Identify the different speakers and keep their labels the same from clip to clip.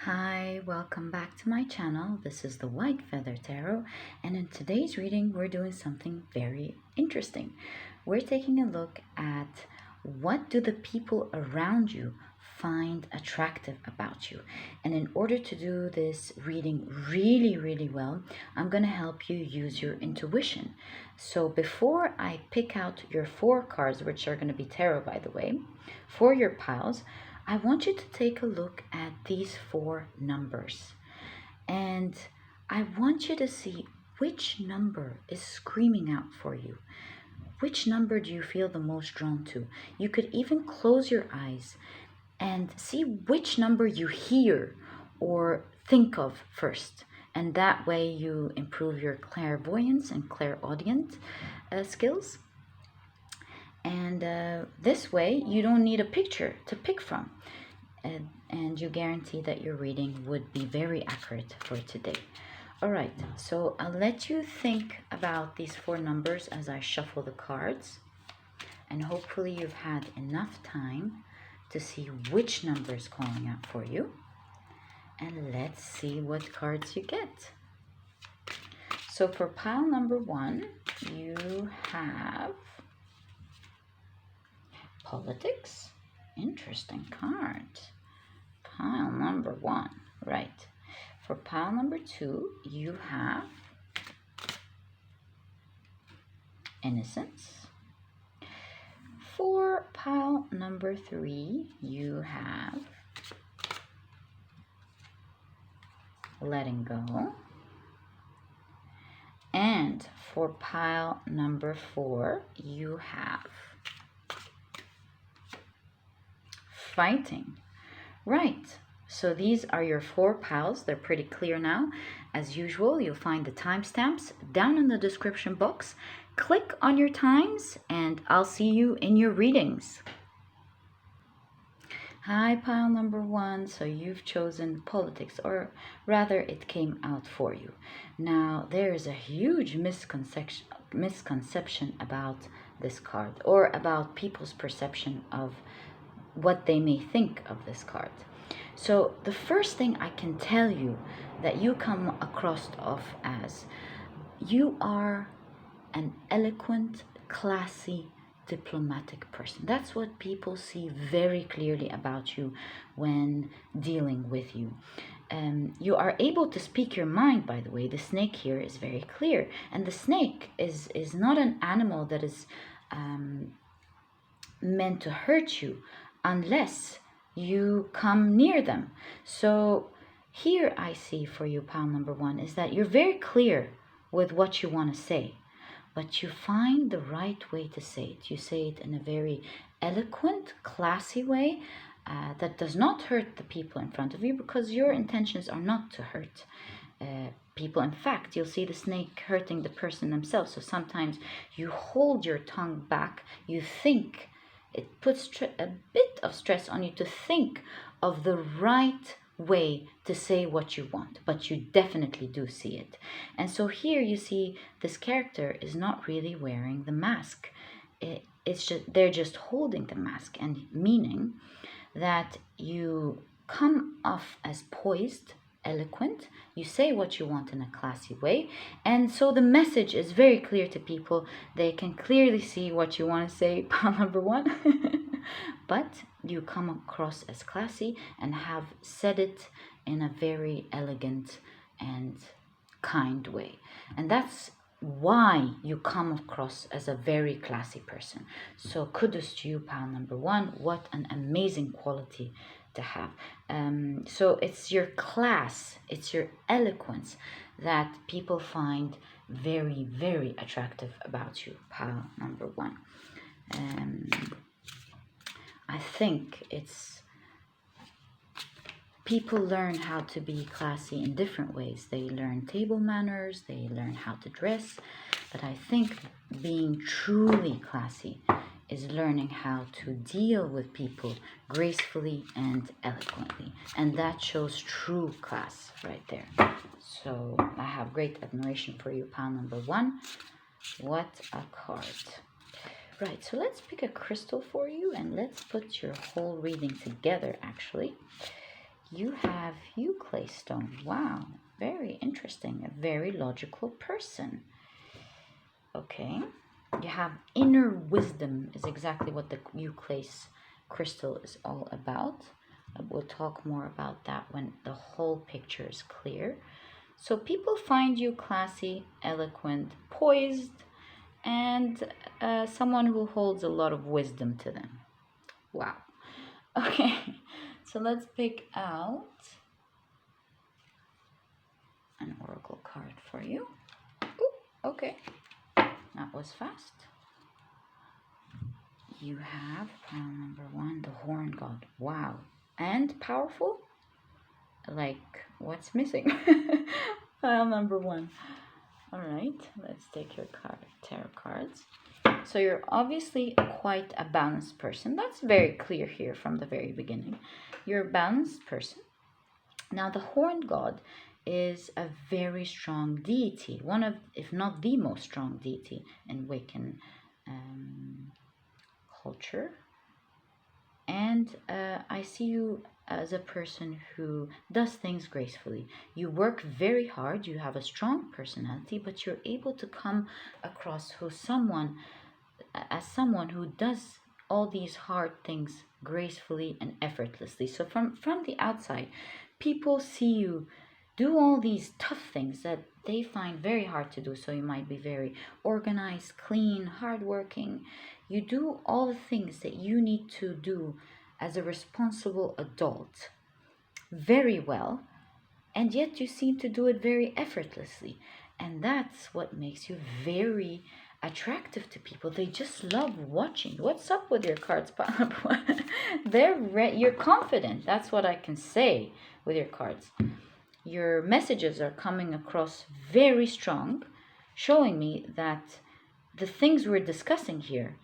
Speaker 1: Hi, welcome back to my channel. This is the White Feather Tarot, and in today's reading we're doing something very interesting. We're taking a look at what do the people around you find attractive about you. And in order to do this reading really well, I'm going to help you use your intuition. So before I pick out your 4 cards, which are going to be tarot by the way, for your piles, I want you to take a look at these 4 numbers, and I want you to see which number is screaming out for you. Which number do you feel the most drawn to? You could even close your eyes and see which number you hear or think of first. And that way you improve your clairvoyance and clairaudient skills. And this way you don't need a picture to pick from. And you guarantee that your reading would be very accurate for today. All right, so I'll let you think about these 4 numbers as I shuffle the cards, and hopefully you've had enough time to see which number is calling out for you. And let's see what cards you get. So for pile number 1, you have politics. Interesting card. Pile number 1, right. For pile number 2, you have innocence. For pile number 3, you have letting go. And for pile number 4, you have fighting. Right, so these are your 4 piles. They're pretty clear now. As usual, you'll find the timestamps down in the description box. Click on your times and I'll see you in your readings. Hi, pile number 1. So you've chosen politics, or rather it came out for you. Now, there is a huge misconception about this card, or about people's perception of what they may think of this card. So the first thing I can tell you that you come across as, you are an eloquent, classy, diplomatic person. That's what people see very clearly about you when dealing with you. You are able to speak your mind, by the way. The snake here is very clear, and the snake is not an animal that is meant to hurt you unless you come near them. So here I see for you, pile number 1, is that you're very clear with what you want to say, but you find the right way to say it. You say it in a very eloquent, classy way that does not hurt the people in front of you, because your intentions are not to hurt people. In fact, you'll see the snake hurting the person themselves. So sometimes you hold your tongue back, you think. It puts a bit of stress on you to think of the right way to say what you want, but you definitely do see it. And so here you see this character is not really wearing the mask. It's just, they're just holding the mask, and meaning that you come off as poised, eloquent, you say what you want in a classy way, and so the message is very clear to people. They can clearly see what you want to say, pile number 1. But you come across as classy and have said it in a very elegant and kind way, and that's why you come across as a very classy person. So kudos to you, pile number 1. What an amazing quality to have. So it's your class, it's your eloquence that people find very attractive about you, pile number 1. I think it's people learn how to be classy in different ways. They learn table manners, they learn how to dress, but I think being truly classy is learning how to deal with people gracefully and eloquently, and that shows true class right there. So I have great admiration for you, pile number 1. What a card. Right, so let's pick a crystal for you, and let's put your whole reading together actually. You have Euclid stone. Wow, very interesting. A very logical person. Okay. You have inner wisdom is exactly what the Euclid crystal is all about. We'll talk more about that when the whole picture is clear. So people find you classy, eloquent, poised, and someone who holds a lot of wisdom to them. Wow. Okay, so let's pick out an oracle card for you. Ooh, okay, that was fast. You have pile number 1, the horn god. Wow, and powerful. Like, what's missing? Pile number 1. All right, let's take your tarot cards. So you're obviously quite a balanced person. That's very clear here from the very beginning. You're a balanced person. Now, the horned god is a very strong deity, one of, if not the most strong deity in Wiccan culture. And I see you as a person who does things gracefully. You work very hard, you have a strong personality, but you're able to come across as someone who does all these hard things gracefully and effortlessly. So from the outside, people see you do all these tough things that they find very hard to do. So you might be very organized, clean, hardworking. You do all the things that you need to do as a responsible adult very well, and yet you seem to do it very effortlessly. And that's what makes you very attractive to people. They just love watching. What's up with your cards? You're confident. That's what I can say with your cards. Your messages are coming across very strong, showing me that the things we're discussing here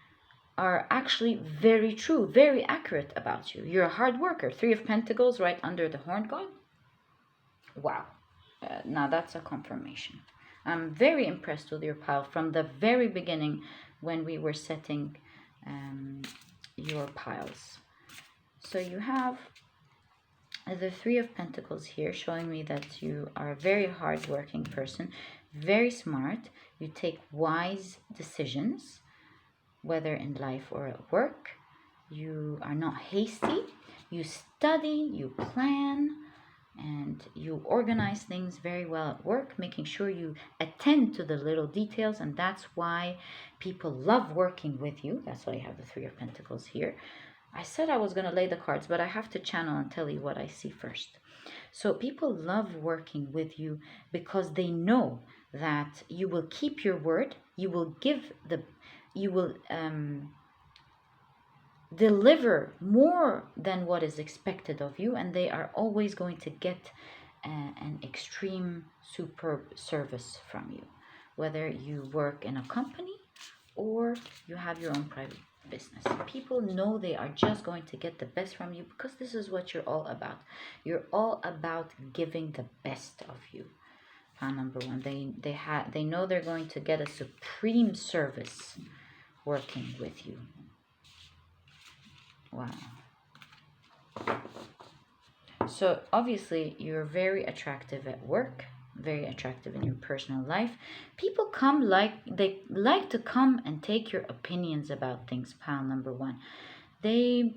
Speaker 1: are actually very true, very accurate about you. You're a hard worker. 3 of Pentacles right under the horned god. Wow. Now that's a confirmation. I'm very impressed with your pile from the very beginning when we were setting your piles. So you have the 3 of Pentacles here, showing me that you are a very hard-working person, very smart. You take wise decisions, whether in life or at work. You are not hasty. You study, you plan, and you organize things very well at work, making sure you attend to the little details, and that's why people love working with you. That's why I have the 3 of Pentacles here. I said I was going to lay the cards, but I have to channel and tell you what I see first. So people love working with you because they know that you will keep your word. You will deliver more than what is expected of you, and they are always going to get an extreme superb service from you, whether you work in a company or you have your own private business. People know they are just going to get the best from you because this is what you're all about. You're all about giving the best of you. Number 1, they know they're going to get a supreme service working with you. Wow. So obviously you're very attractive at work, very attractive in your personal life. People they like to come and take your opinions about things. Pile number 1. They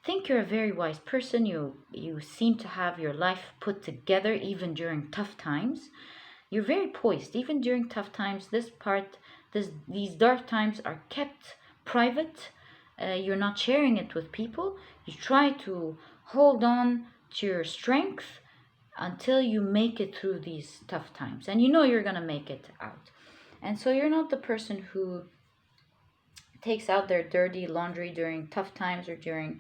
Speaker 1: think you're a very wise person. You seem to have your life put together even during tough times. You're very poised even during tough times. These dark times are kept private. You're not sharing it with people. You try to hold on to your strength until you make it through these tough times, and you know you're gonna make it out. And so you're not the person who takes out their dirty laundry during tough times or during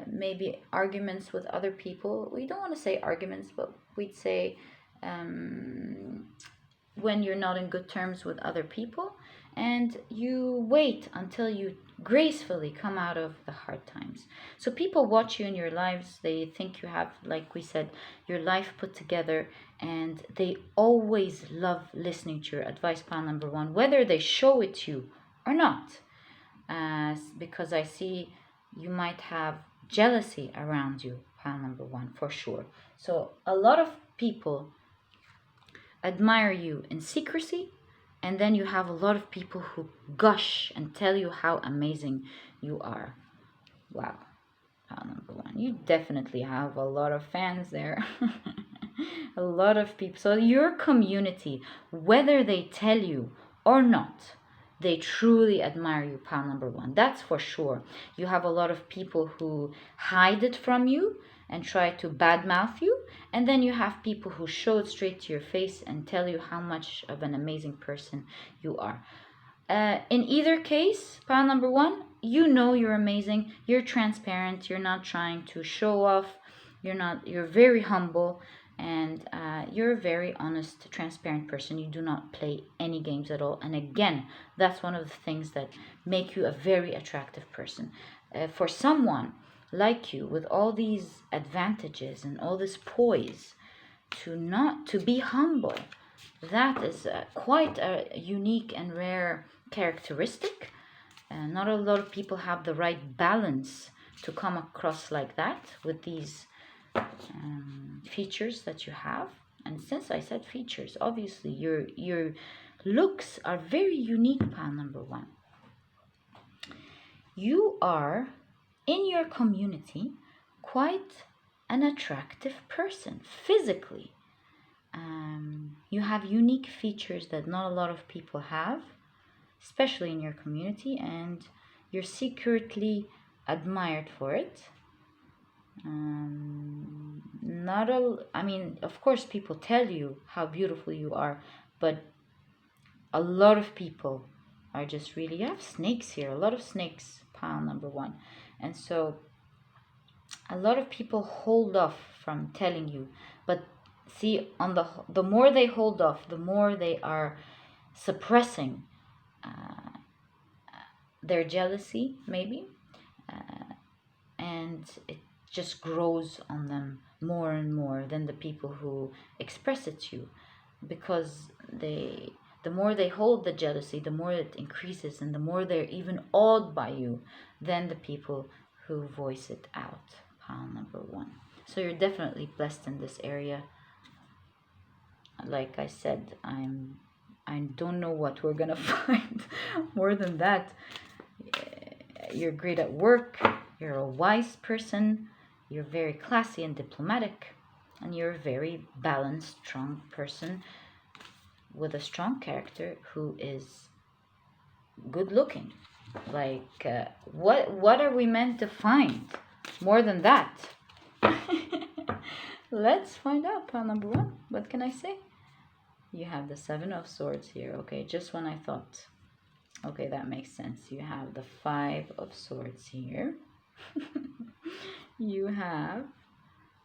Speaker 1: maybe arguments with other people. We don't want to say arguments, but we'd say when you're not in good terms with other people, and you wait until you gracefully come out of the hard times. So people watch you in your lives. They think you have, like we said, your life put together, and they always love listening to your advice. Pile number 1, whether they show it to you or not, because I see you might have jealousy around you, pile number one, for sure. So a lot of people admire you in secrecy, and then you have a lot of people who gush and tell you how amazing you are. Wow, pile number one. You definitely have a lot of fans there. A lot of people. So your community, whether they tell you or not, they truly admire you, pile number one. That's for sure. You have a lot of people who hide it from you and try to badmouth you. And then you have people who show it straight to your face and tell you how much of an amazing person you are. In either case, pile number one, you know you're amazing. You're transparent. You're not trying to show off. You're very humble. And you're a very honest, transparent person. You do not play any games at all. And again, that's one of the things that make you a very attractive person. For someone like you, with all these advantages and all this poise, to be humble, that is quite a unique and rare characteristic. Not a lot of people have the right balance to come across like that with these features that you have. And since I said features, obviously your looks are very unique, pile number one. You are in your community quite an attractive person physically. You have unique features that not a lot of people have, especially in your community, and you're secretly admired for it. Of course, people tell you how beautiful you are, but a lot of people are just really, you have snakes here, a lot of snakes, pile number one. And so a lot of people hold off from telling you, but see, on the more they hold off, the more they are suppressing their jealousy, maybe, and it just grows on them more and more than the people who express it to you, because the more they hold the jealousy, the more it increases, and the more they're even awed by you than the people who voice it out, pile number one. So you're definitely blessed in this area. Like I said, I don't know what we're gonna find more than that. You're great at work, you're a wise person, you're very classy and diplomatic, and you're a very balanced, strong person with a strong character who is good looking. Like, what are we meant to find more than that? Let's find out, pile number one. What can I say? You have the Seven of Swords here. Okay, just when I thought, okay, that makes sense. You have the Five of Swords here. You have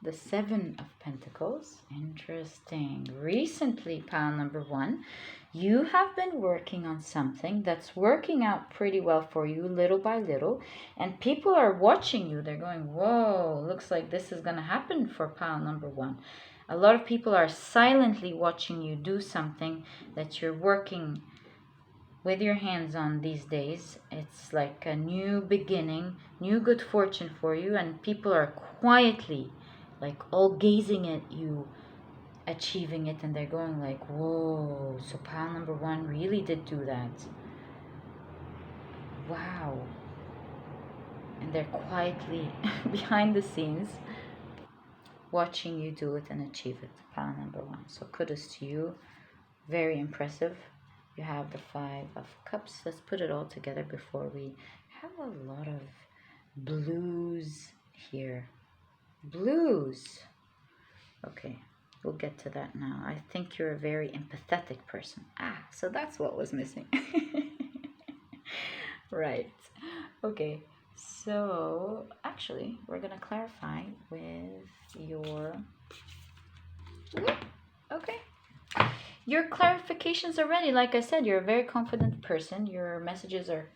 Speaker 1: the Seven of Pentacles. Interesting. Recently, pile number one, you have been working on something that's working out pretty well for you, little by little, and people are watching you. They're going, whoa, looks like this is going to happen for pile number one. A lot of people are silently watching you do something that you're working with your hands on these days. It's like a new beginning, new good fortune for you, and people are quietly, like, all gazing at you achieving it, and they're going like, whoa, so pile number one really did do that. Wow. And they're quietly behind the scenes watching you do it and achieve it, pile number one. So kudos to you. Very impressive. You have the Five of Cups. Let's put it all together before we have a lot of blues here. Blues. Okay, we'll get to that now. I think you're a very empathetic person. So that's what was missing. Right. Okay, so actually, we're going to clarify with your... Okay. Your clarifications are ready. Like I said, you're a very confident person. Your messages are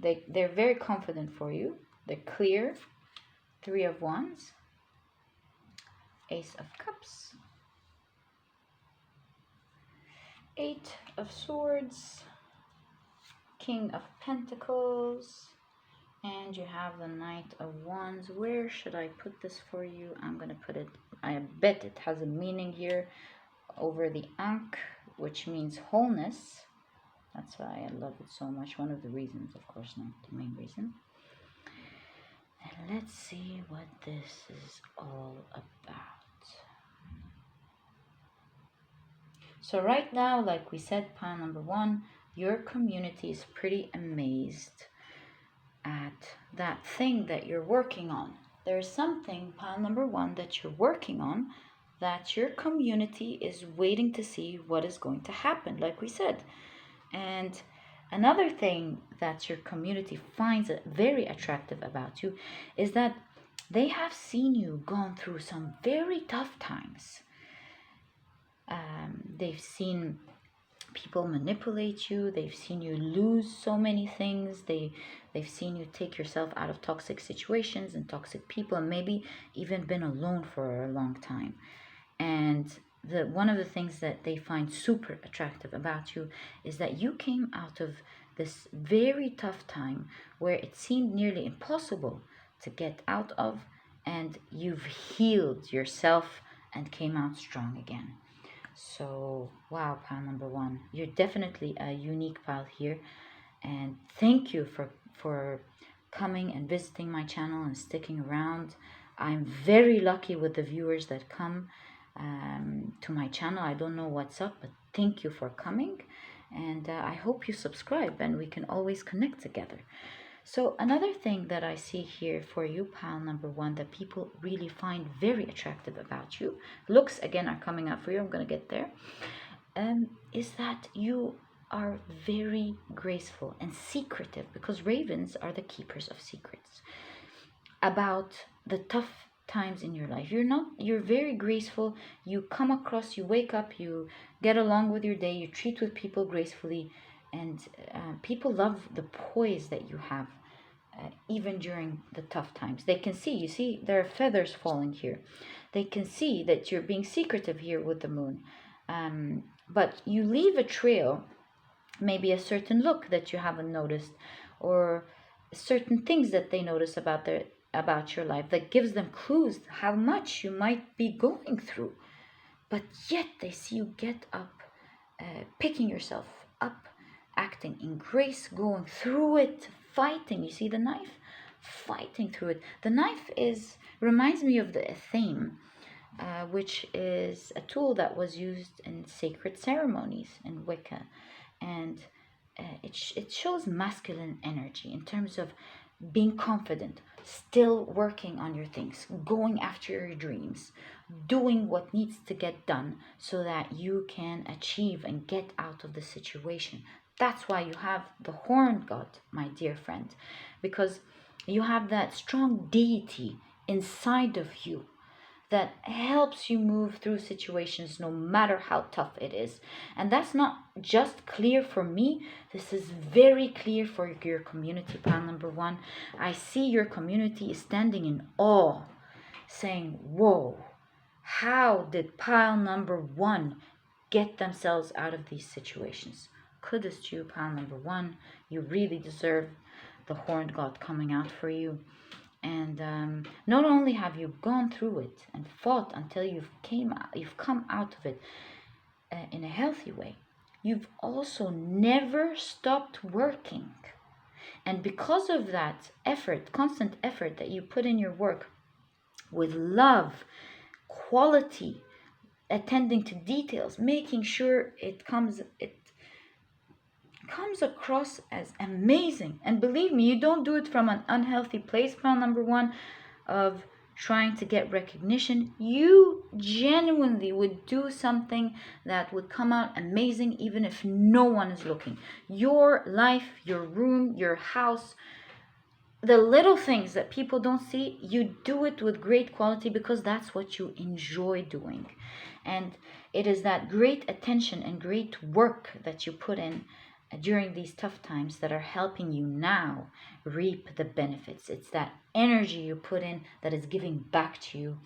Speaker 1: they're very confident for you. They're clear. Three of Wands. Ace of Cups. Eight of Swords. King of Pentacles. And you have the Knight of Wands. Where should I put this for you? I'm going to put it, I bet it has a meaning here, over the Ankh, which means wholeness. That's why I love it so much. One of the reasons, of course, not the main reason. And let's see what this is all about. So right now, like we said, pile number one, your community is pretty amazed at that thing that you're working on. There's something, pile number one, that you're working on that your community is waiting to see what is going to happen, like we said. And another thing that your community finds very attractive about you is that they have seen you gone through some very tough times. They've seen people manipulate you. They've seen you lose so many things. They've seen you take yourself out of toxic situations and toxic people, and maybe even been alone for a long time. And one of the things that they find super attractive about you is that you came out of this very tough time where it seemed nearly impossible to get out of, and you've healed yourself and came out strong again. So, wow, pile number one, you're definitely a unique pile here. And thank you for coming and visiting my channel and sticking around. I'm very lucky with the viewers that come to my channel. I don't know what's up, but thank you for coming. And I hope you subscribe and we can always connect together. So another thing that I see here for you, pile number one, that people really find very attractive about you, looks again are coming up for you, I'm going to get there, is that you are very graceful and secretive, because ravens are the keepers of secrets about the tough times in your life. You're very graceful. You come across, you wake up, you get along with your day, you treat with people gracefully, and people love the poise that you have, even during the tough times. They can see, you see, there are feathers falling here. They can see that you're being secretive here with the moon. But you leave a trail, maybe a certain look that you haven't noticed, or certain things that they notice about your life that gives them clues how much you might be going through. But yet they see you get up, picking yourself up, acting in grace, going through it, fighting. You see the knife? Fighting through it. The knife reminds me of the theme, which is a tool that was used in sacred ceremonies in Wicca. And it shows masculine energy in terms of being confident, still working on your things, going after your dreams, doing what needs to get done so that you can achieve and get out of the situation. That's why you have the horned god, my dear friend, because you have that strong deity inside of you that helps you move through situations no matter how tough it is. And that's not just clear for me, this is very clear for your community, pile number one. I see your community is standing in awe, saying, whoa, how did pile number one get themselves out of these situations? Kudos to you, pile number one. You really deserve the horned god coming out for you. And not only have you gone through it and fought until you've come out of it in a healthy way, you've also never stopped working. And because of that effort, constant effort that you put in your work with love, quality, attending to details, making sure it comes across as amazing. And believe me, you don't do it from an unhealthy place, pile number one, of trying to get recognition. You genuinely would do something that would come out amazing even if no one is looking. Your life, your room, your house, the little things that people don't see, you do it with great quality because that's what you enjoy doing. And it is that great attention and great work that you put in during these tough times that are helping you now reap the benefits. It's that energy you put in that is giving back to you.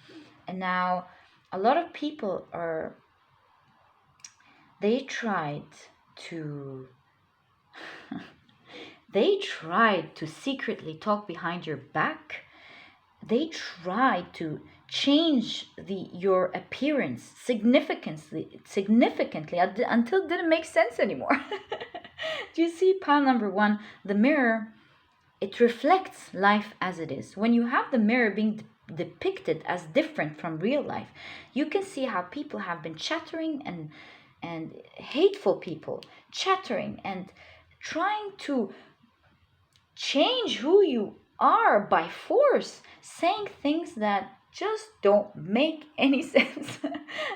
Speaker 1: And now a lot of people they tried to They tried to secretly talk behind your back. They tried to change your appearance significantly until it didn't make sense anymore. Do you see pile number one? The mirror, it reflects life as it is. When you have the mirror being depicted as different from real life, you can see how people have been chattering and hateful people chattering and trying to change who you are by force, saying things that just don't make any sense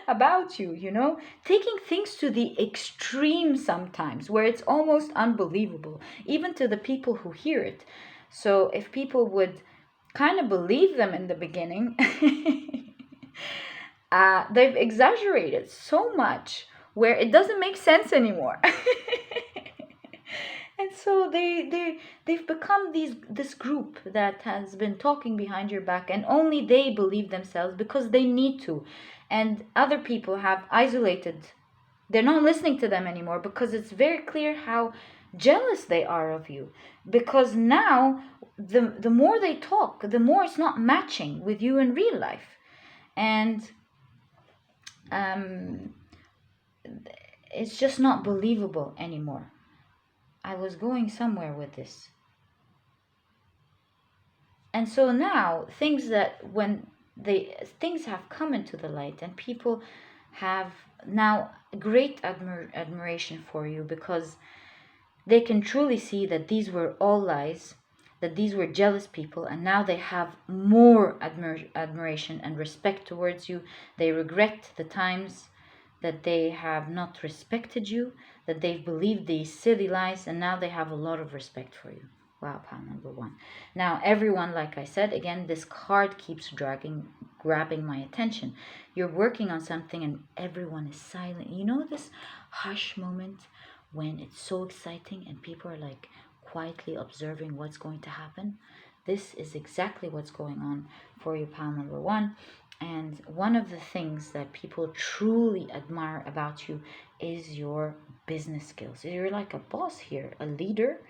Speaker 1: about you, taking things to the extreme sometimes where it's almost unbelievable, even to the people who hear it. So if people would kind of believe them in the beginning, they've exaggerated so much where it doesn't make sense anymore. And so they've become this group that has been talking behind your back, and only they believe themselves because they need to, and other people have isolated. They're not listening to them anymore because it's very clear how jealous they are of you, because now the more they talk, the more it's not matching with you in real life. And it's just not believable anymore. I was going somewhere with this. And so now things have come into the light, and people have now great admiration for you, because they can truly see that these were all lies, that these were jealous people, and now they have more admiration and respect towards you. They regret the times that they have not respected you, that they've believed these silly lies, and now they have a lot of respect for you. Wow, pile number one. Now, everyone, like I said, again, this card keeps grabbing my attention. You're working on something and everyone is silent. You know this hush moment when it's so exciting and people are like quietly observing what's going to happen? This is exactly what's going on for you, pile number one. And one of the things that people truly admire about you is your business skills. You're like a boss here, a leader,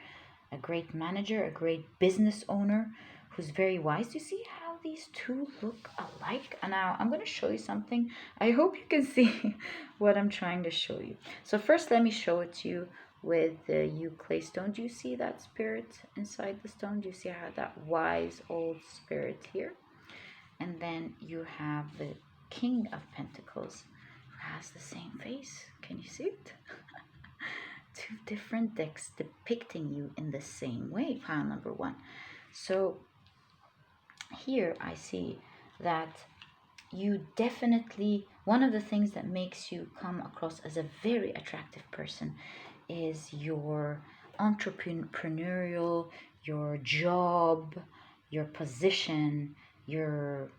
Speaker 1: a great manager, a great business owner who's very wise. You see how these two look alike? And now I'm going to show you something. I hope you can see what I'm trying to show you. So first, let me show it to you with the clay stone. Do you see that spirit inside the stone? Do you see how that wise old spirit here? And then you have the King of Pentacles, who has the same face. Can you see it? Two different decks depicting you in the same way, pile number one. So here I see that you definitely, one of the things that makes you come across as a very attractive person is your entrepreneurial, your job, your position, your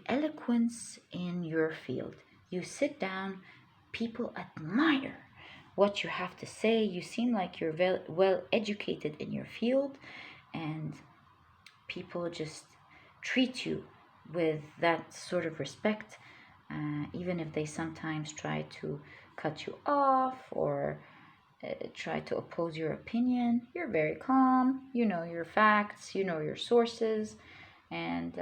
Speaker 1: eloquence in your field. You sit down, people admire what you have to say. You seem like you're well educated in your field, and people just treat you with that sort of respect, even if they sometimes try to cut you off or try to oppose your opinion. You're very calm, you know your facts, you know your sources, and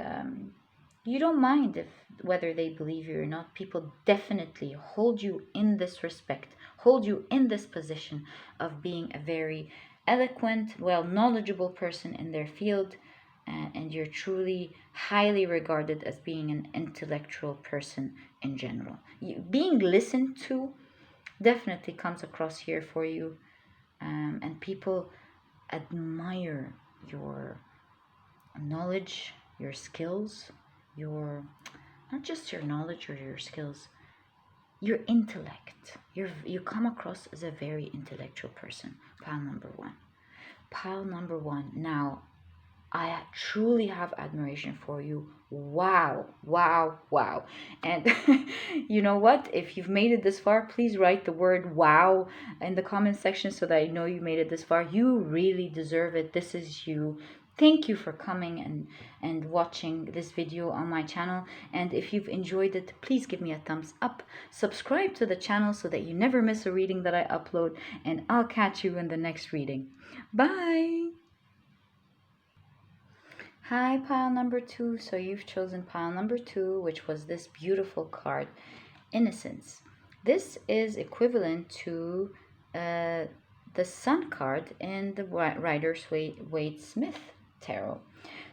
Speaker 1: you don't mind whether they believe you or not. People definitely hold you in this respect, hold you in this position of being a very eloquent, knowledgeable person in their field, and you're truly highly regarded as being an intellectual person in general. Being listened to definitely comes across here for you, and people admire your knowledge, your skills, not just your knowledge or your skills, your intellect. You come across as a very intellectual person. Pile number one. Now, I truly have admiration for you. Wow. And you know what? If you've made it this far, please write the word wow in the comment section so that I know you made it this far. You really deserve it. This is you. Thank you for coming and watching this video on my channel. And if you've enjoyed it, please give me a thumbs up. Subscribe to the channel so that you never miss a reading that I upload. And I'll catch you in the next reading. Bye! Hi, pile number 2. So you've chosen pile number 2, which was this beautiful card, Innocence. This is equivalent to the Sun card in the Rider-Waite-Smith tarot.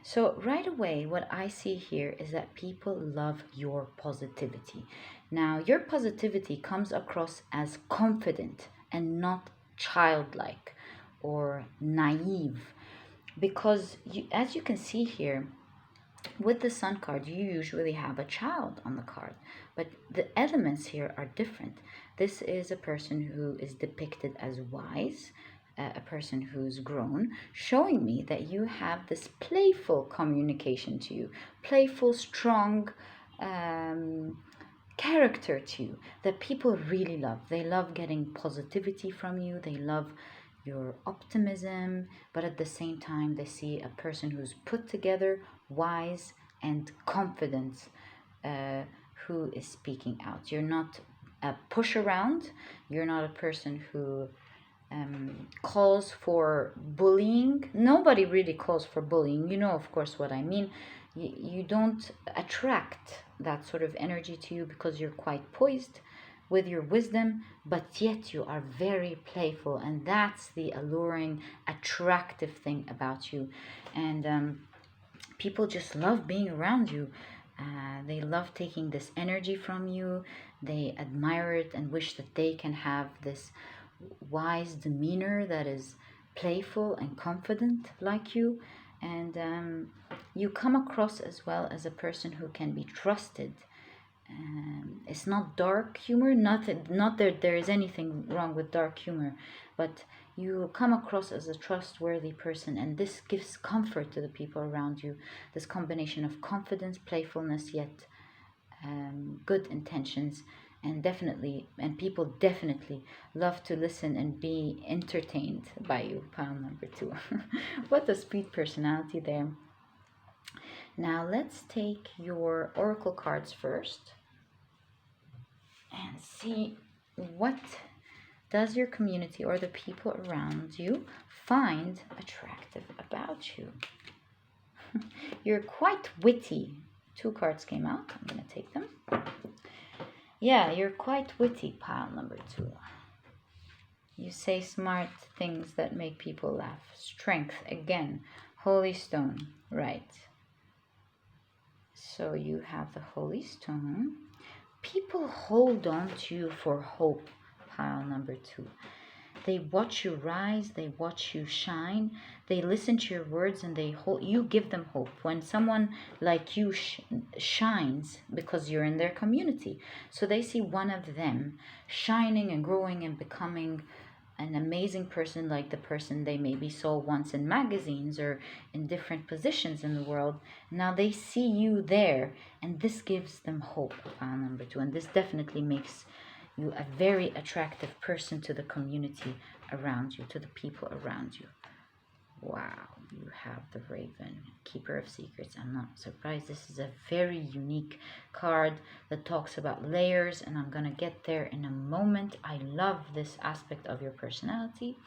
Speaker 1: So right away, what I see here is that people love your positivity. Now, your positivity comes across as confident and not childlike or naive, because as you can see here, with the Sun card, you usually have a child on the card, but the elements here are different. This is a person who is depicted as wise, a person who's grown, showing me that you have this playful communication to you, playful, strong character to you that people really love. They love getting positivity from you. They love your optimism, but at the same time, they see a person who's put together, wise, and confident, who is speaking out. You're not a push around. You're not a person who calls for bullying. Nobody really calls for bullying. You know, of course, what I mean. You don't attract that sort of energy to you because you're quite poised with your wisdom, but yet you are very playful, and that's the alluring, attractive thing about you. And people just love being around you. They love taking this energy from you. They admire it and wish that they can have this wise demeanor that is playful and confident like you. And you come across as well as a person who can be trusted. It's not dark humor, not that there is anything wrong with dark humor, but you come across as a trustworthy person, and this gives comfort to the people around you. This combination of confidence, playfulness, yet good intentions, and people definitely love to listen and be entertained by you, pile number 2. What a sweet personality there. Now let's take your oracle cards first and see what does your community or the people around you find attractive about you. You're quite witty. 2 cards came out. I'm going to take them. Yeah, you're quite witty, pile number 2. You say smart things that make people laugh. Strength, again. Holy stone, right. So you have the Holy Stone. People hold on to you for hope, pile number 2. They watch you rise, they watch you shine, they listen to your words, and you give them hope. When someone like you shines, because you're in their community, so they see one of them shining and growing and becoming an amazing person, like the person they maybe saw once in magazines or in different positions in the world. Now they see you there, and this gives them hope, pile number 2. And this definitely makes you a very attractive person to the community around you, to the people around you. Wow, you have the Raven, Keeper of Secrets. I'm not surprised. This is a very unique card that talks about layers, and I'm going to get there in a moment. I love this aspect of your personality.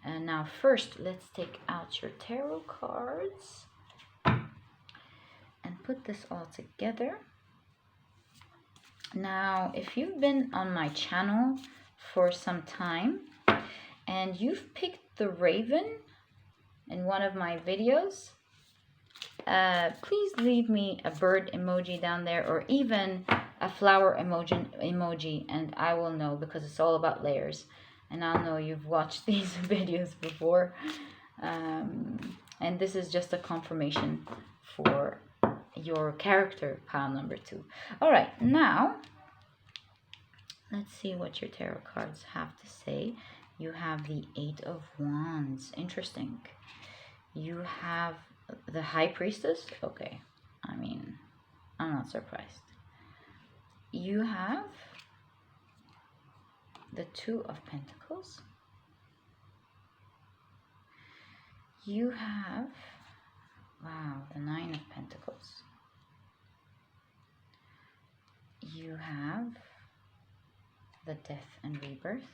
Speaker 1: And now first, let's take out your tarot cards and put this all together. Now, if you've been on my channel for some time and you've picked the Raven in one of my videos, please leave me a bird emoji down there, or even a flower emoji, and I will know, because it's all about layers, and I'll know you've watched these videos before. And this is just a confirmation for your character, pile number 2. All right, now let's see what your tarot cards have to say. You have the 8 of Wands. Interesting. You have the High Priestess. Okay, I mean, I'm not surprised. You have the 2 of Pentacles. You have Wow, the Nine of Pentacles. You have the Death and Rebirth.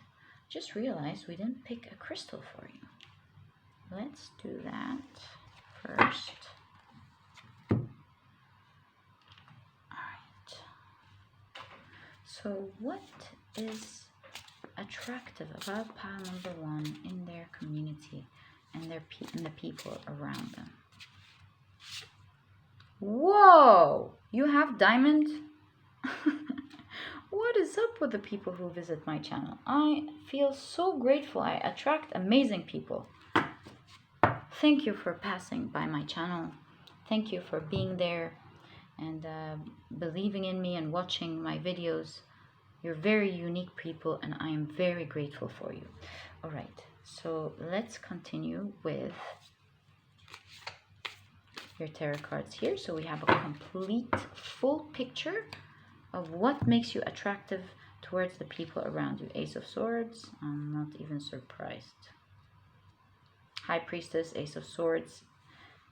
Speaker 1: Just realized we didn't pick a crystal for you. Let's do that first. Alright. So what is attractive about pile number one in their community and and the people around them? Whoa! You have diamond? What is up with the people who visit my channel? I feel so grateful. I attract amazing people. Thank you for passing by my channel. Thank you for being there and believing in me and watching my videos. You're very unique people and I am very grateful for you. All right, so let's continue with your tarot cards here. So we have a complete full picture of what makes you attractive towards the people around you. Ace of Swords, I'm not even surprised. High Priestess, Ace of Swords,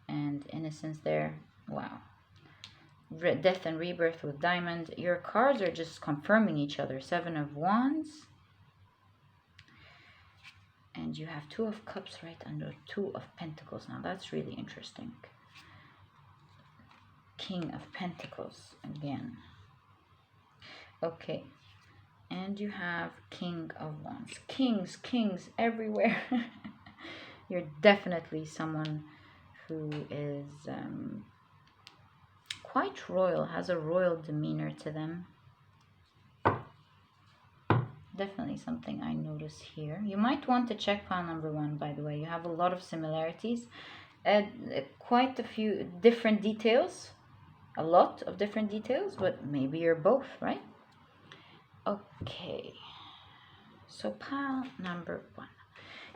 Speaker 1: and Innocence there. Wow. Death and Rebirth with Diamond. Your cards are just confirming each other. Seven of Wands. And you have Two of Cups right under Two of Pentacles. Now that's really interesting. King of Pentacles again. Okay. And you have King of Wands. Kings everywhere. You're definitely someone who is quite royal, has a royal demeanor to them. Definitely something I notice here. You might want to check pile number one, by the way. You have a lot of similarities. Quite a few different details. A lot of different details, but maybe you're both, right? Okay. So pile number one.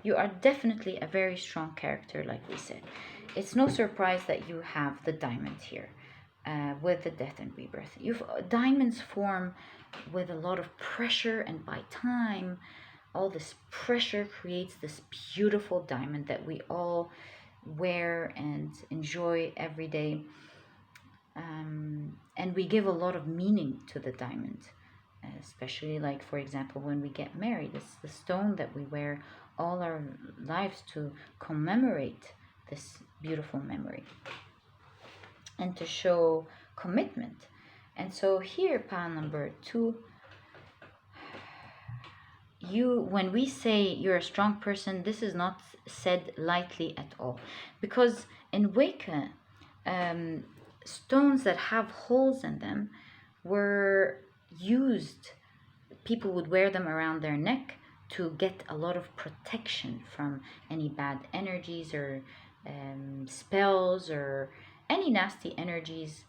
Speaker 1: You are definitely a very strong character, like we said. It's no surprise that you have the diamond here with the Death and Rebirth. Diamonds form with a lot of pressure, and by time, all this pressure creates this beautiful diamond that we all wear and enjoy every day. And we give a lot of meaning to the diamond, especially like, for example, when we get married. It's the stone that we wear all our lives to commemorate this beautiful memory and to show commitment. And so here, pile number two, when we say you're a strong person, this is not said lightly at all, because in Wicca, stones that have holes in them were used. People would wear them around their neck to get a lot of protection from any bad energies or spells or any nasty energies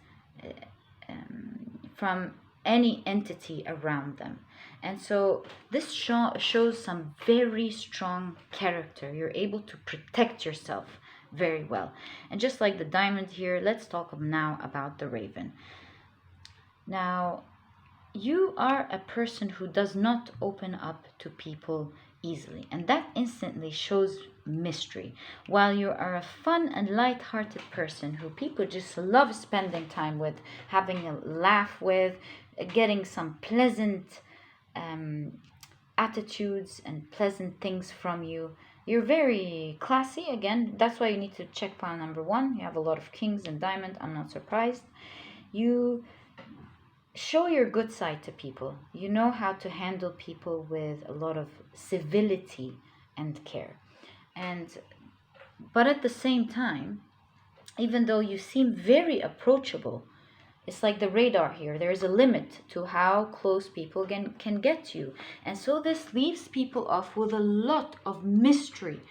Speaker 1: from any entity around them. And so this shows some very strong character. You're able to protect yourself very well. And just like the diamond here, let's talk now about the raven. Now, you are a person who does not open up to people easily, and that instantly shows mystery. While you are a fun and light-hearted person who people just love spending time with, having a laugh with, getting some pleasant attitudes and pleasant things from you. You're very classy. Again, that's why you need to check pile number one. You have a lot of kings and diamond. I'm not surprised. You show your good side to people. You know how to handle people with a lot of civility and care. But at the same time, even though you seem very approachable, it's like the radar here. There is a limit to how close people can get to you. And so this leaves people off with a lot of mystery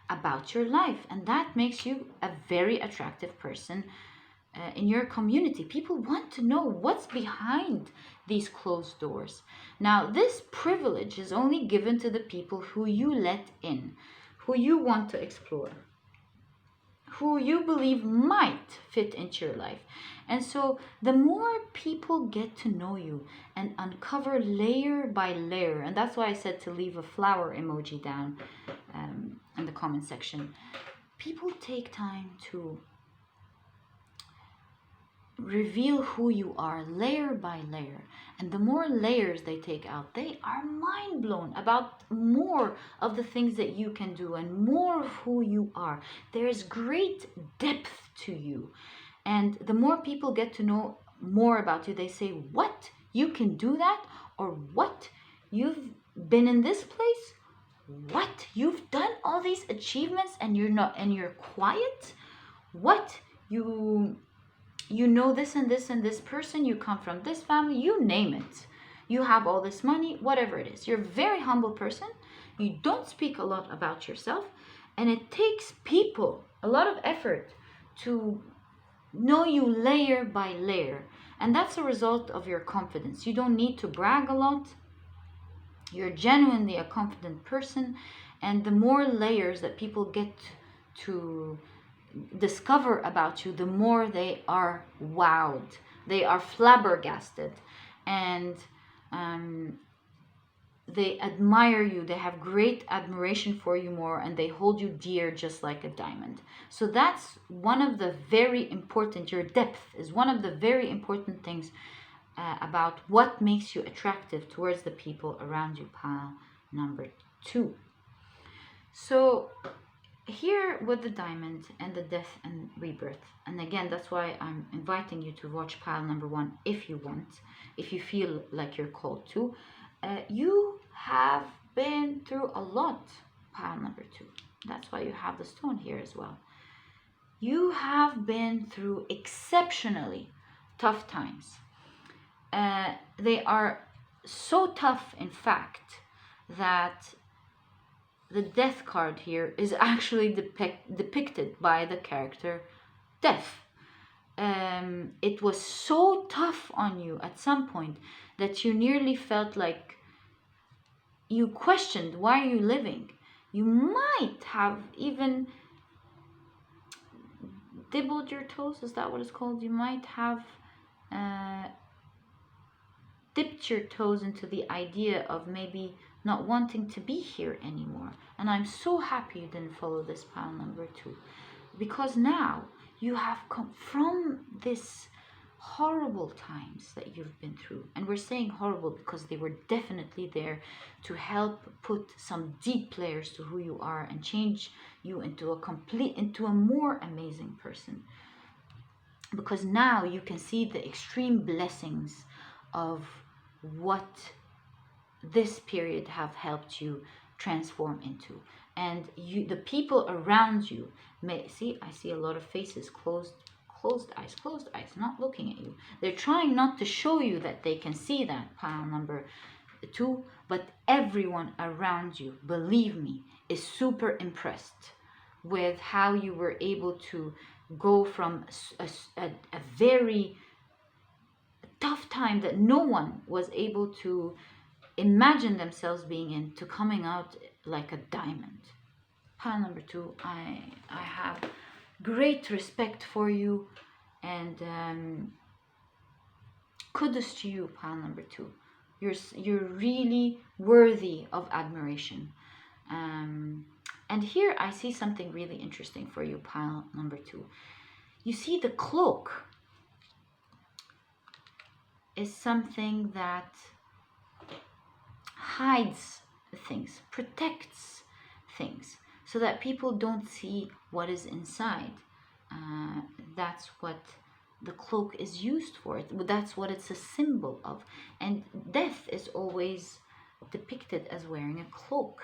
Speaker 1: about your life. And that makes you a very attractive person in your community. People want to know what's behind these closed doors. Now, this privilege is only given to the people who you let in, who you want to explore, who you believe might fit into your life. And so the more people get to know you and uncover layer by layer, and that's why I said to leave a flower emoji down in the comment section. People take time to reveal who you are layer by layer. And the more layers they take out, they are mind blown about more of the things that you can do and more of who you are. There's great depth to you. And the more people get to know more about you, they say, what? You can do that? Or what? You've been in this place? What? You've done all these achievements and you're quiet? What? You know this and this and this person, you come from this family, you name it. You have all this money, whatever it is. You're a very humble person. You don't speak a lot about yourself. And it takes people a lot of effort to know you layer by layer. And that's a result of your confidence. You don't need to brag a lot. You're genuinely a confident person. And the more layers that people get to discover about you, the more they are wowed, they are flabbergasted, and they admire you, they have great admiration for you more, and they hold you dear just like a diamond. So that's one of the very important, your depth is one of the very important things about what makes you attractive towards the people around you, pile number 2. So here with the diamond and the death and rebirth, and again, that's why I'm inviting you to watch pile number 1 if you want, if you feel like you're called to. You have been through a lot, pile number 2. That's why you have the stone here as well. You have been through exceptionally tough times. They are so tough, in fact, that the death card here is actually depicted by the character Death. It was so tough on you at some point that you nearly felt like you questioned, why are you living? You might have even dibbled your toes, is that what it's called? You might have dipped your toes into the idea of maybe not wanting to be here anymore. And I'm so happy you didn't follow this pile number 2, because now you have come from this horrible times that you've been through. And we're saying horrible because they were definitely there to help put some deep layers to who you are and change you into a more amazing person. Because now you can see the extreme blessings of what this period have helped you transform into. And the people around you may see, I see a lot of faces, closed eyes, not looking at you. They're trying not to show you that they can see that, pile number 2, but everyone around you, believe me, is super impressed with how you were able to go from a very tough time that no one was able to imagine themselves being in, to coming out like a diamond. Pile number 2, I have great respect for you, and kudos to you, pile number 2. You're really worthy of admiration. And here I see something really interesting for you, pile number 2. You see, the cloak is something that hides things, protects things, so that people don't see what is inside. That's what the cloak is used for. That's what it's a symbol of. And death is always depicted as wearing a cloak,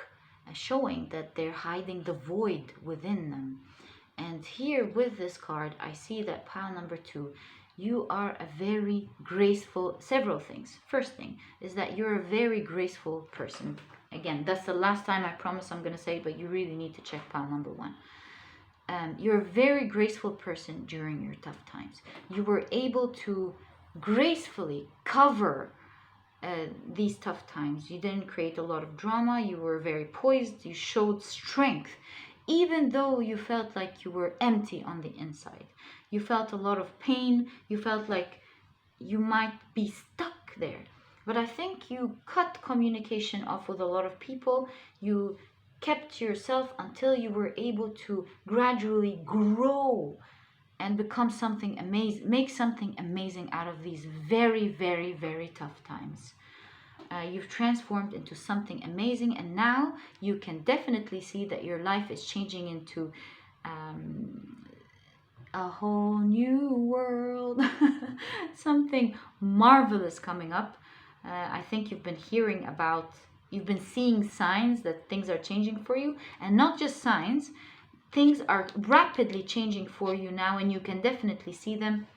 Speaker 1: showing that they're hiding the void within them. And here with this card, I see that pile number 2, you are a very graceful, several things. First thing is that you're a very graceful person. Again, that's the last time I promise I'm going to say it, but you really need to check pile number 1. You're a very graceful person during your tough times. You were able to gracefully cover these tough times. You didn't create a lot of drama. You were very poised. You showed strength, even though you felt like you were empty on the inside. You felt a lot of pain. You felt like you might be stuck there. But I think you cut communication off with a lot of people. You kept to yourself until you were able to gradually grow and become something amazing, make something amazing out of these very, very, very tough times. You've transformed into something amazing, and now you can definitely see that your life is changing into a whole new world. Something marvelous coming up. I think you've been you've been seeing signs that things are changing for you, and not just signs, things are rapidly changing for you now, and you can definitely see them.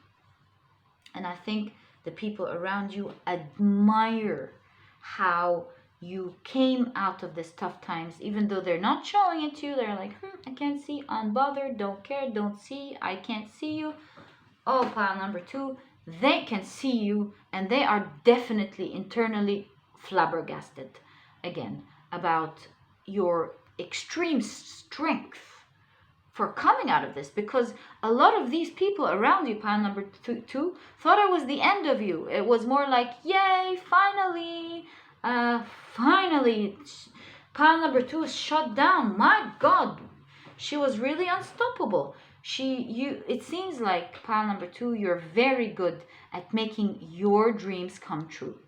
Speaker 1: And I think the people around you admire how you came out of this tough times, even though they're not showing it to you. They're like, I can't see, unbothered, don't care, don't see, I can't see you. Oh, pile number 2, they can see you, and they are definitely internally flabbergasted again about your extreme strength for coming out of this, because a lot of these people around you, pile number 2, thought it was the end of you. It was more like, yay, finally, pile number 2 is shut down. My God, she was really unstoppable. It seems like, pile number 2, you're very good at making your dreams come true.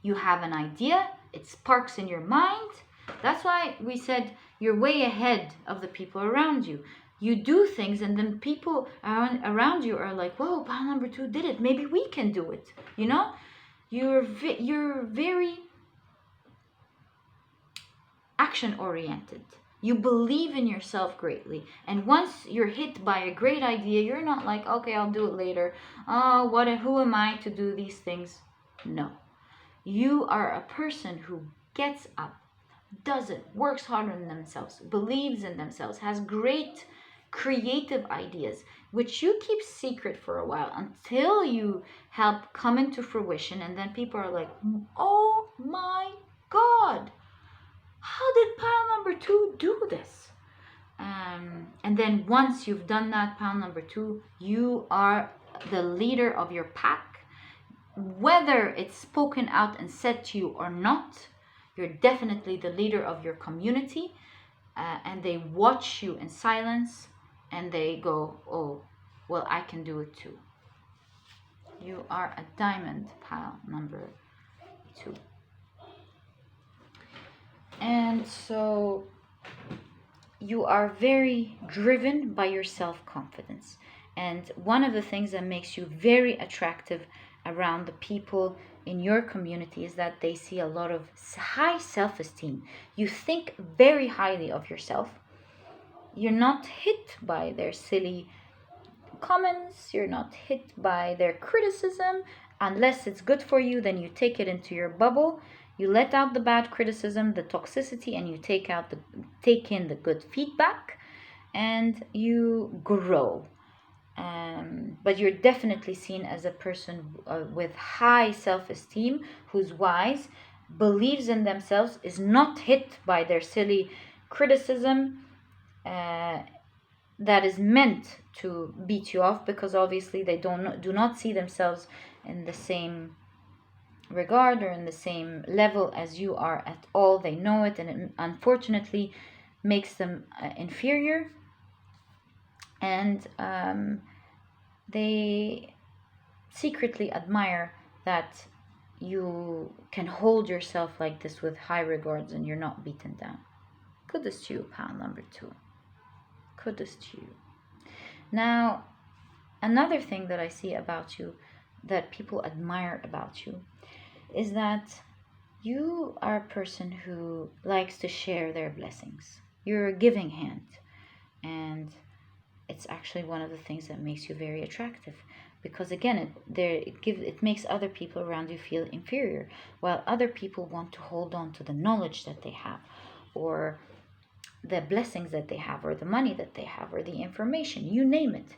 Speaker 1: You have an idea, it sparks in your mind. That's why we said you're way ahead of the people around you. You do things, and then people around you are like, whoa, pile number 2 did it. Maybe we can do it. You know, you're very action oriented. You believe in yourself greatly. And once you're hit by a great idea, you're not like, okay, I'll do it later. Oh, who am I to do these things? No. You are a person who gets up, does it, works hard on themselves, believes in themselves, has great creative ideas, which you keep secret for a while until you help come into fruition. And then people are like, oh my God, how did pile number 2 do this? And then once you've done that, pile number 2, you are the leader of your pack. Whether it's spoken out and said to you or not, you're definitely the leader of your community, and they watch you in silence, and they go, oh, well, I can do it too. You are a diamond, pile number 2. And so you are very driven by your self-confidence. And one of the things that makes you very attractive around the people in your community is that they see a lot of high self-esteem. You think very highly of yourself. You're not hit by their silly comments. You're not hit by their criticism. Unless it's good for you, then you take it into your bubble. You let out the bad criticism, the toxicity, and you take in the good feedback, and you grow. But you're definitely seen as a person with high self-esteem, who's wise, believes in themselves, is not hit by their silly criticism that is meant to beat you off, because obviously they do not see themselves in the same regard or in the same level as you are at all. They know it, and it unfortunately makes them inferior. And they secretly admire that you can hold yourself like this with high regards and you're not beaten down. Kudos to you, pile number 2. Kudos to you. Now, another thing that I see about you, that people admire about you, is that you are a person who likes to share their blessings. You're a giving hand, and it's actually one of the things that makes you very attractive, because again, it makes other people around you feel inferior, while other people want to hold on to the knowledge that they have, or the blessings that they have, or the money that they have, or the information, you name it.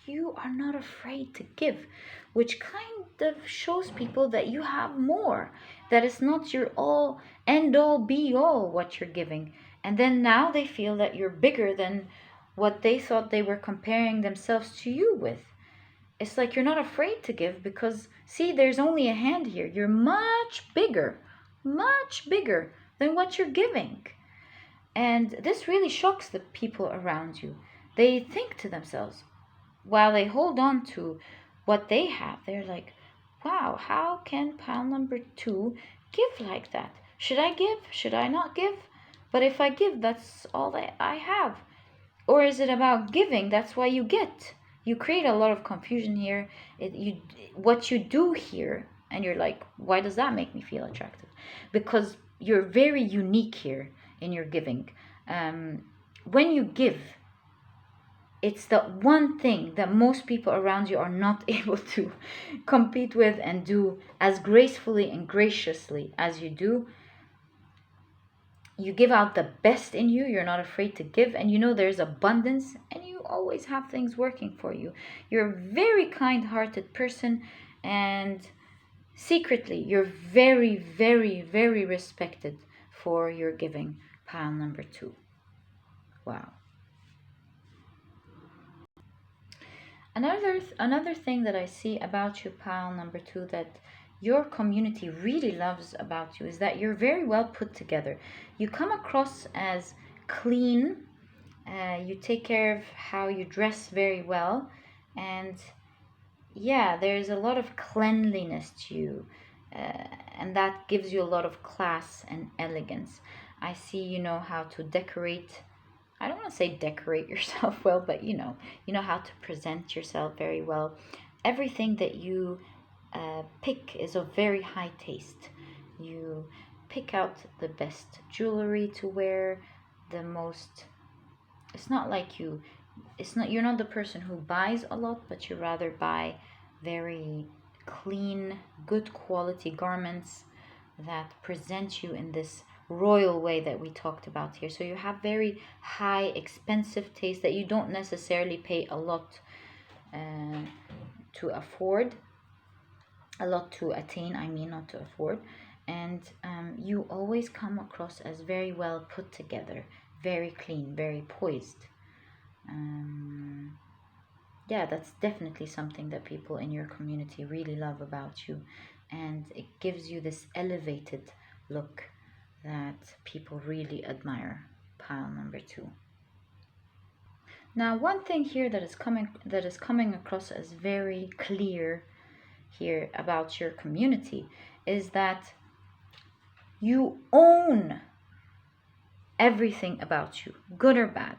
Speaker 1: You are not afraid to give, which kind of shows people that you have more, that it's not your all, end all, be all what you're giving. And then now they feel that you're bigger than what they thought they were comparing themselves to you with. It's like you're not afraid to give, because see, there's only a hand here. You're much bigger than what you're giving. And this really shocks the people around you. They think to themselves, while they hold on to what they have, they're like, wow, how can pile number 2 give like that? Should I give? Should I not give? But if I give, that's all that I have. Or is it about giving? That's why you get. You create a lot of confusion here. What you do here, and you're like, why does that make me feel attractive? Because you're very unique here in your giving. When you give, it's the one thing that most people around you are not able to compete with and do as gracefully and graciously as you do. You give out the best in you. You're not afraid to give, and you know there's abundance, and you always have things working for you. You're a very kind-hearted person, and secretly you're very, very, very respected for your giving. Pile number 2. Wow. Another thing that I see about you, pile number 2, that your community really loves about you is that you're very well put together. You come across as clean. You take care of how you dress very well, and yeah, there's a lot of cleanliness to you, and that gives you a lot of class and elegance. I see you know how to decorate. I don't want to say decorate yourself well, but you know how to present yourself very well. Everything that you pick is of very high taste. You pick out the best jewelry to wear, the most. It's not like you're not the person who buys a lot, but you rather buy very clean, good quality garments that present you in this royal way that we talked about here. So you have very high, expensive taste that you don't necessarily pay a lot to afford, a lot to attain, I mean, not to afford. And you always come across as very well put together, very clean, very poised. Yeah, that's definitely something that people in your community really love about you, and it gives you this elevated look that people really admire. Pile number 2. Now, one thing here that is coming across as very clear here about your community is that you own everything about you, good or bad.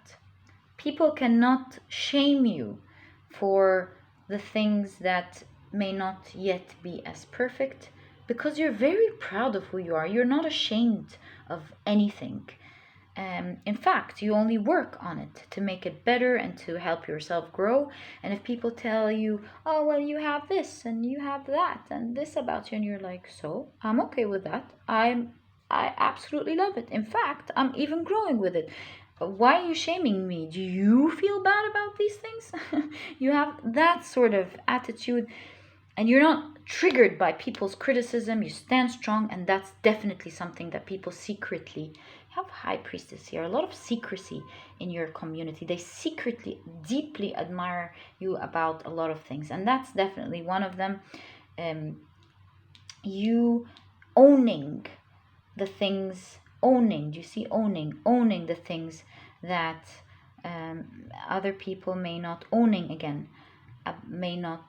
Speaker 1: People cannot shame you for the things that may not yet be as perfect, because you're very proud of who you are. You're not ashamed of anything. In fact, you only work on it to make it better and to help yourself grow. And if people tell you, oh, well, you have this and you have that and this about you, and you're like, so I'm okay with that. I absolutely love it. In fact, I'm even growing with it. Why are you shaming me? Do you feel bad about these things? You have that sort of attitude, and you're not triggered by people's criticism. You stand strong, and that's definitely something that people secretly have. High priestess here, a lot of secrecy in your community. They secretly deeply admire you about a lot of things, and that's definitely one of them. You owning the things, owning, you see, owning the things that other people may not, owning again, may not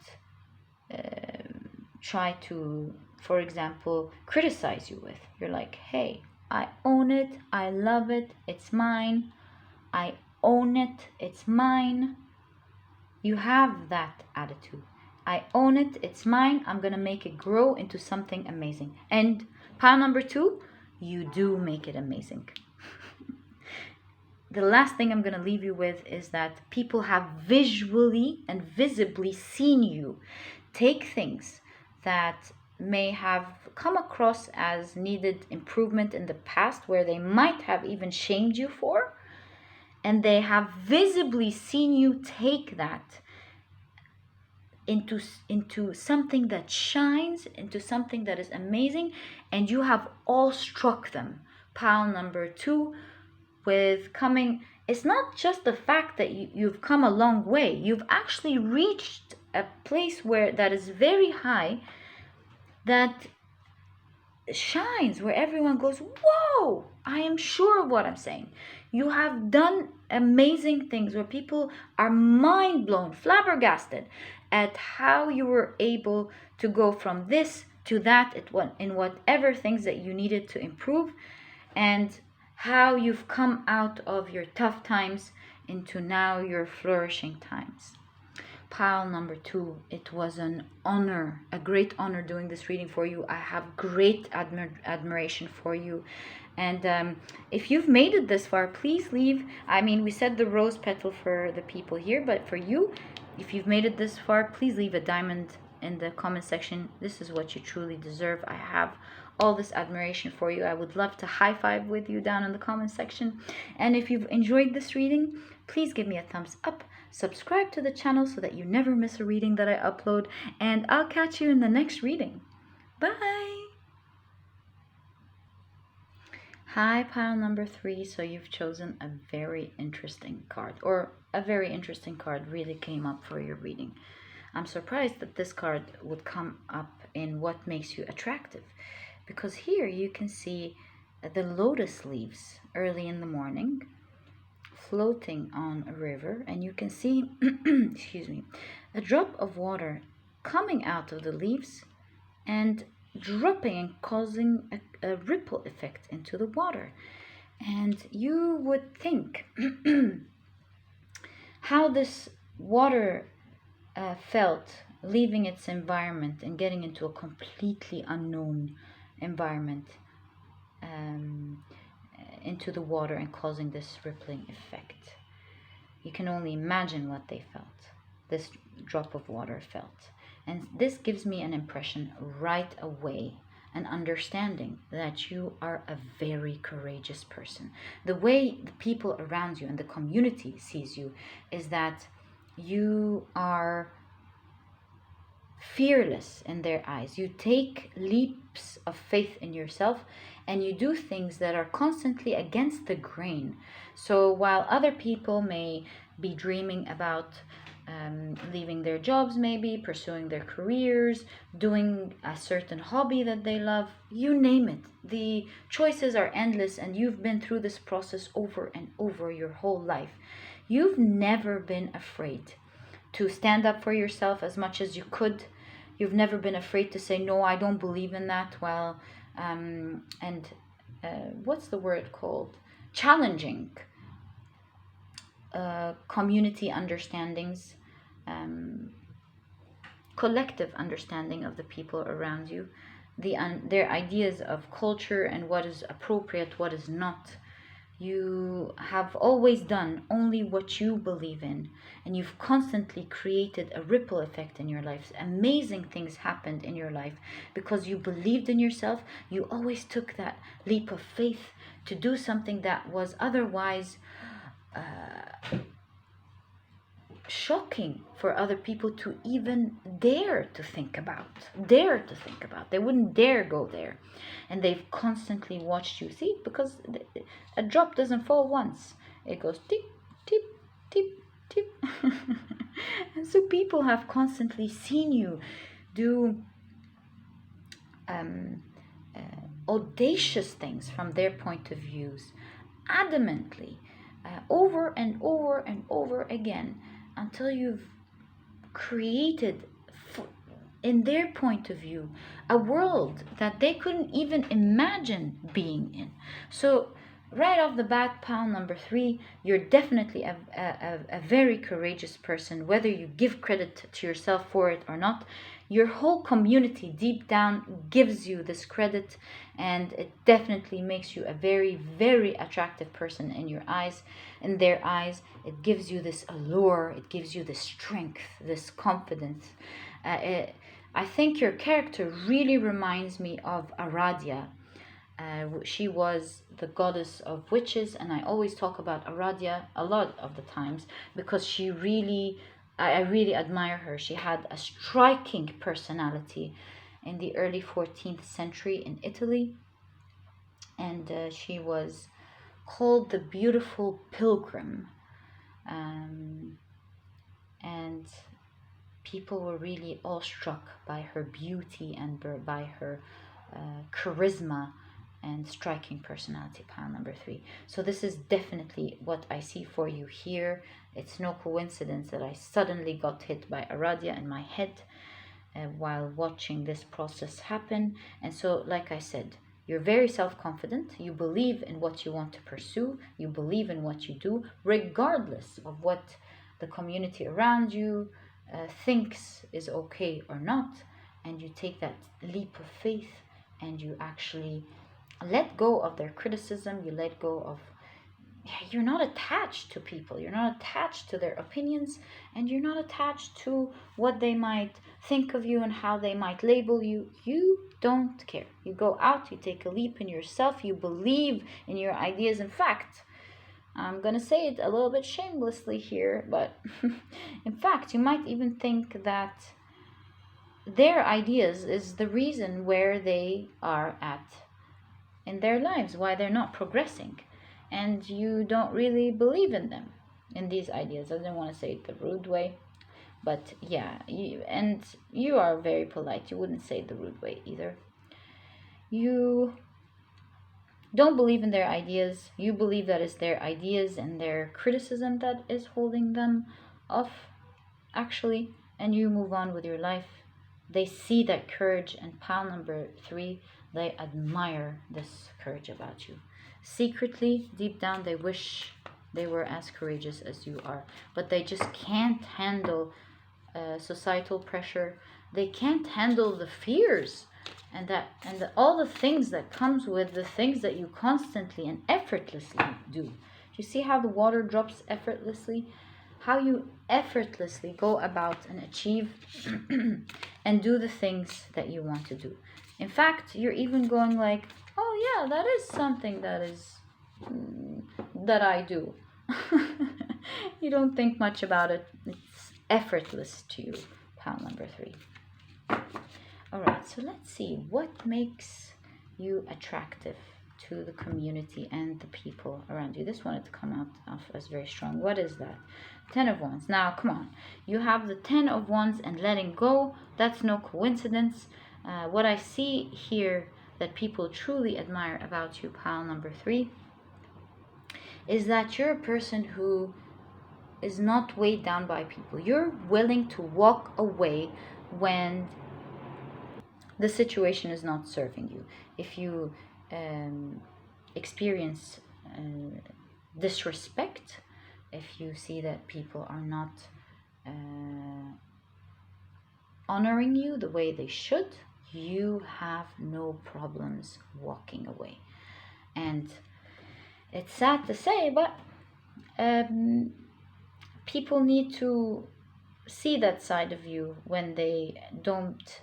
Speaker 1: try to, for example, criticize you with. You're like, hey, I own it, I love it, it's mine, I own it, it's mine. You have that attitude. I own it, it's mine, I'm gonna make it grow into something amazing. And pile number 2, you do make it amazing. The last thing I'm going to leave you with is that people have visually and visibly seen you take things that may have come across as needed improvement in the past, where they might have even shamed you for, and they have visibly seen you take that into something that shines, into something that is amazing, and you have awestruck them. Pile number 2, with coming, it's not just the fact that you've come a long way. You've actually reached a place where that is very high, that shines, where everyone goes, whoa, I am sure of what I'm saying. You have done amazing things where people are mind blown, flabbergasted at how you were able to go from this to that in whatever things that you needed to improve, and how you've come out of your tough times into now your flourishing times. Pile number 2, it was an honor, a great honor doing this reading for you. I have great admiration for you. And if you've made it this far, please leave. I mean, we said the rose petal for the people here, but for you, if you've made it this far, please leave a diamond in the comment section. This is what you truly deserve. I have all this admiration for you. I would love to high five with you down in the comment section. And if you've enjoyed this reading, please give me a thumbs up. Subscribe to the channel so that you never miss a reading that I upload. And I'll catch you in the next reading. Bye! Hi, pile number 3. So you've chosen a very interesting card, or a very interesting card really came up for your reading. I'm surprised that this card would come up in what makes you attractive, because here you can see the lotus leaves early in the morning floating on a river, and you can see excuse me, a drop of water coming out of the leaves and dropping and causing a ripple effect into the water. And you would think how this water felt leaving its environment and getting into a completely unknown environment, into the water and causing this rippling effect. You can only imagine what they felt, this drop of water felt. And this gives me an impression right away, an understanding that you are a very courageous person. The way the people around you and the community sees you is that you are fearless in their eyes. You take leaps of faith in yourself, and you do things that are constantly against the grain. So while other people may be dreaming about leaving their jobs, maybe pursuing their careers, doing a certain hobby that they love, you name it, the choices are endless, and you've been through this process over and over your whole life. You've never been afraid to stand up for yourself as much as you could. You've never been afraid to say, no, I don't believe in that. Well, what's the word called? Challenging community understandings, collective understanding of the people around you, their ideas of culture and what is appropriate, what is not. You have always done only what you believe in, and you've constantly created a ripple effect in your life. Amazing things happened in your life because you believed in yourself. You always took that leap of faith to do something that was otherwise shocking for other people to even dare to think about. They wouldn't dare go there. And they've constantly watched you. See, because a drop doesn't fall once. It goes tip, tip, tip, tip. And so people have constantly seen you do audacious things from their point of views, adamantly, over and over and over again, until you've created, in their point of view, a world that they couldn't even imagine being in. So right off the bat, pile number 3, you're definitely a very courageous person, whether you give credit to yourself for it or not. Your whole community deep down gives you this credit, and it definitely makes you a very, very attractive person in your eyes, in their eyes. It gives you this allure, it gives you this strength, this confidence. I think your character really reminds me of Aradia. She was the goddess of witches, and I always talk about Aradia a lot of the times because she really, I really admire her. She had a striking personality in the early 14th century in Italy, and she was called the Beautiful Pilgrim, and people were really awestruck by her beauty and by her charisma and striking personality, pile number 3. So this is definitely what I see for you here. It's no coincidence that I suddenly got hit by a radia in my head while watching this process happen. And so, like I said, you're very self-confident. You believe in what you want to pursue. You believe in what you do, regardless of what the community around you thinks is okay or not. And you take that leap of faith and you actually let go of their criticism. You let go of, you're not attached to people. You're not attached to their opinions, and you're not attached to what they might think of you and how they might label you. You don't care. You go out, you take a leap in yourself, you believe in your ideas. In fact, I'm going to say it a little bit shamelessly here, but in fact, you might even think that their ideas is the reason where they are at in their lives, why they're not progressing. And you don't really believe in them, in these ideas. I don't want to say it the rude way, but yeah, you are very polite. You wouldn't say it the rude way either. You don't believe in their ideas. You believe that it's their ideas and their criticism that is holding them off, actually, and you move on with your life. They see that courage, and pile number 3, they admire this courage about you. Secretly, deep down, they wish they were as courageous as you are, but they just can't handle societal pressure. They can't handle the fears and all the things that comes with the things that you constantly and effortlessly do. You see how the water drops effortlessly? How you effortlessly go about and achieve and do the things that you want to do. In fact, you're even going like, oh yeah, that is something that I do. You don't think much about it. It's effortless to you, pile number 3. All right, so let's see what makes you attractive to the community and the people around you. This wanted to come out as very strong. What is that? 10 of Wands. Now, come on. You have the 10 of Wands and letting go. That's no coincidence. What I see here that people truly admire about you, pile number 3, is that you're a person who is not weighed down by people. You're willing to walk away when the situation is not serving you. If you experience disrespect, if you see that people are not honoring you the way they should, you have no problems walking away. And it's sad to say, but people need to see that side of you when they don't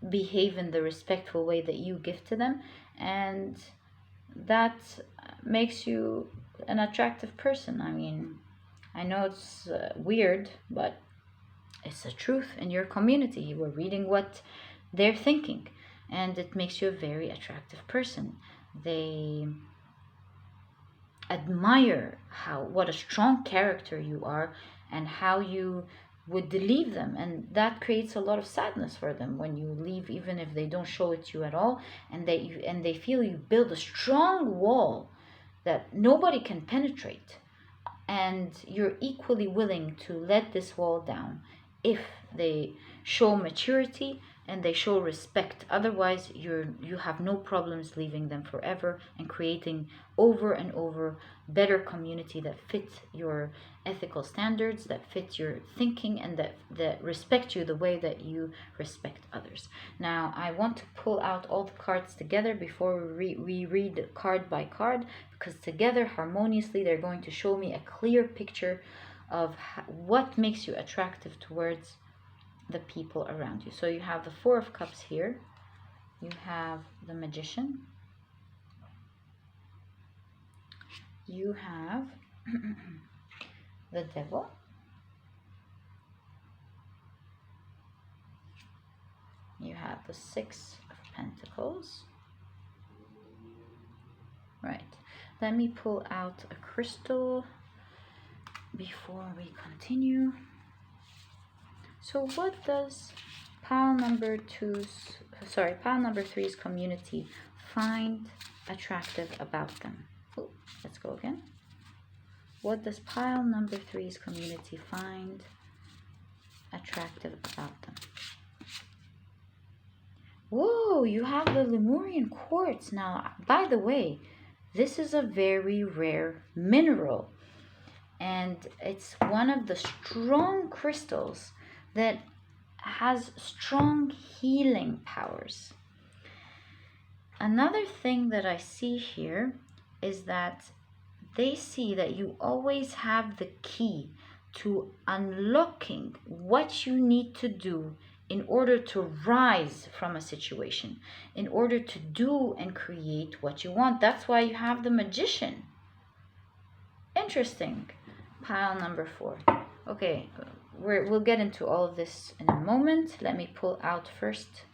Speaker 1: behave in the respectful way that you give to them, and that makes you an attractive person. I mean, I know it's weird, but it's the truth. In your community, you are reading what they're thinking, and it makes you a very attractive person. They admire what a strong character you are and how you would leave them, and that creates a lot of sadness for them when you leave, even if they don't show it to you at all, and they feel you build a strong wall that nobody can penetrate, and you're equally willing to let this wall down if they show maturity and they show respect. Otherwise, you have no problems leaving them forever and creating over and over better community that fits your ethical standards, that fits your thinking, and that respect you the way that you respect others. Now, I want to pull out all the cards together before we read card by card, because together, harmoniously, they're going to show me a clear picture of what makes you attractive towards the people around you. So you have the 4 of Cups here. You have the Magician. You have the Devil. You have the 6 of Pentacles. Right. Let me pull out a crystal before we continue. So what does pile number 2's sorry, pile number three's community find attractive about them? Ooh, let's go again. What does pile number three's community find attractive about them? Whoa, you have the Lemurian quartz. Now, by the way, this is a very rare mineral, and it's one of the strong crystals that has strong healing powers. Another thing that I see here is that they see that you always have the key to unlocking what you need to do in order to rise from a situation, in order to do and create what you want. That's why you have the Magician. Interesting. Pile number four. Okay, we'll get into all of this in a moment. Let me pull out first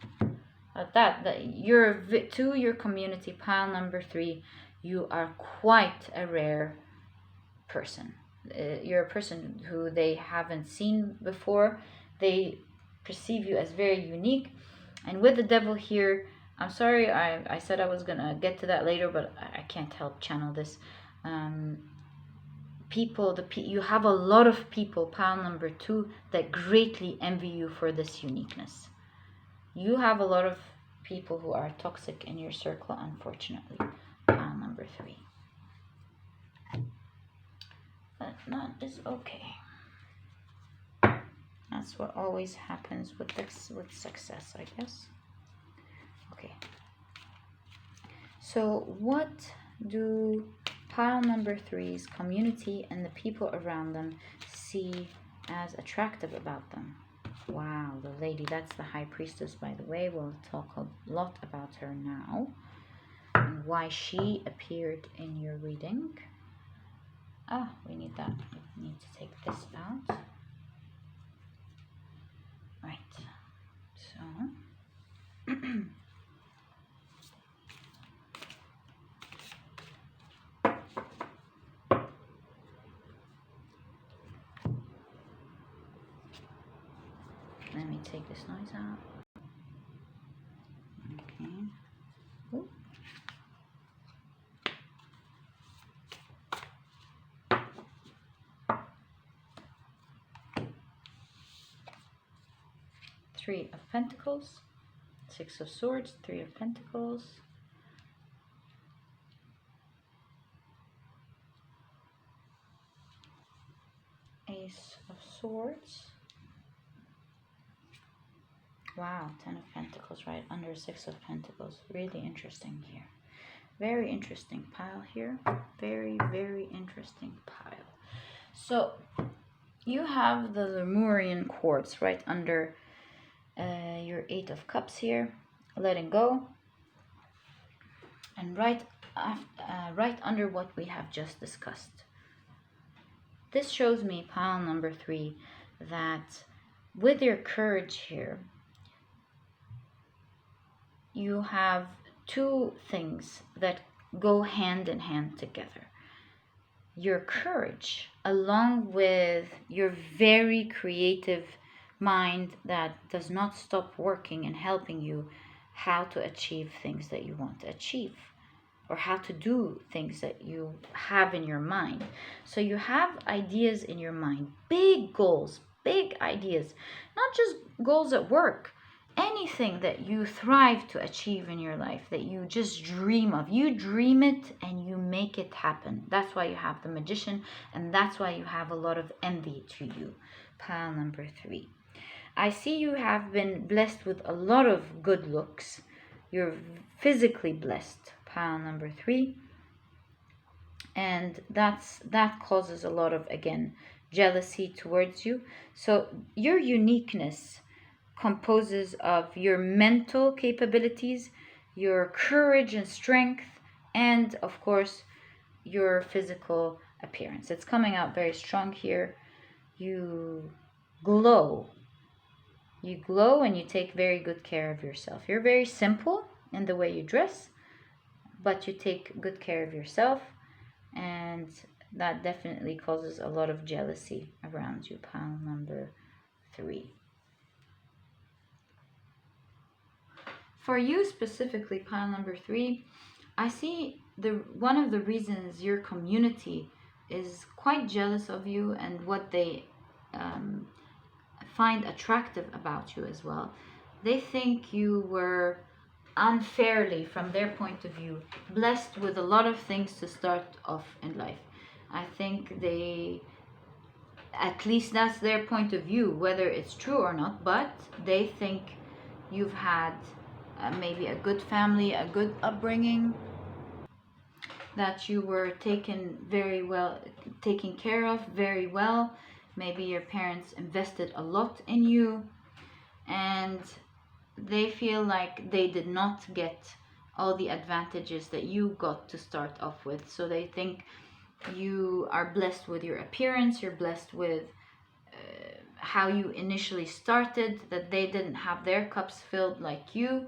Speaker 1: your community, pile number three. You are quite a rare person. You're a person who they haven't seen before. They perceive you as very unique. And with the devil here, I'm sorry, I said I was gonna get to that later, but I can't help channel this. You have a lot of people, pile number two, that greatly envy you for this uniqueness. You have a lot of people who are toxic in your circle, unfortunately. Pile number three. But that is okay. That's what always happens with success, I guess. Okay. So what do pile number three's community and the people around them see as attractive about them? Wow, the lady, that's the high priestess, by the way. We'll talk a lot about her now and why she appeared in your reading. We need that. We need to take this out. Right. So let me take this noise out. Okay. Ooh. Three of Pentacles, Six of Swords, Three of Pentacles, Ace of Swords. Wow, Ten of Pentacles right under Six of Pentacles. Really interesting here. Very interesting pile here. Very, very interesting pile. So you have the Lemurian quartz right under your Eight of Cups here, letting go, and right under what we have just discussed. This shows me, pile number three, that with your courage here, you have two things that go hand in hand together. Your courage, along with your very creative mind that does not stop working and helping you how to achieve things that you want to achieve, or how to do things that you have in your mind. So you have ideas in your mind, big goals, big ideas, not just goals at work, anything that you thrive to achieve in your life, that you just dream of. You dream it and you make it happen. That's why you have the Magician, and that's why you have a lot of envy to you. Pile number three. I see you have been blessed with a lot of good looks. You're physically blessed, pile number three. And that causes a lot of, again, jealousy towards you. So your uniqueness composes of your mental capabilities, your courage and strength, and of course your physical appearance. It's coming out very strong here. You glow. You glow and you take very good care of yourself. You're very simple in the way you dress, but you take good care of yourself, and that definitely causes a lot of jealousy around you, pile number three. For you specifically, pile number 3, I see one of the reasons your community is quite jealous of you and what they find attractive about you as well. They think you were unfairly, from their point of view, blessed with a lot of things to start off in life. I think at least that's their point of view, whether it's true or not, but they think you've had maybe a good family, a good upbringing, that you were taken care of very well. Maybe your parents invested a lot in you, and they feel like they did not get all the advantages that you got to start off with. So they think you are blessed with your appearance, you're blessed with how you initially started, that they didn't have their cups filled like you.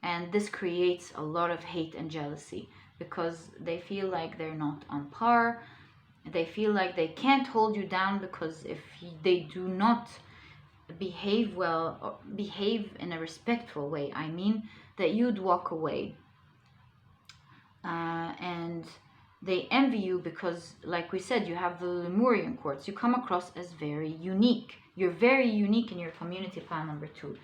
Speaker 1: And this creates a lot of hate and jealousy because they feel like they're not on par. They feel like they can't hold you down because if they do not behave well, or behave in a respectful way, I mean, that you'd walk away. And they envy you because, like we said, you have the Lemurian quartz. You come across as very unique. You're very unique in your community, pile number 2.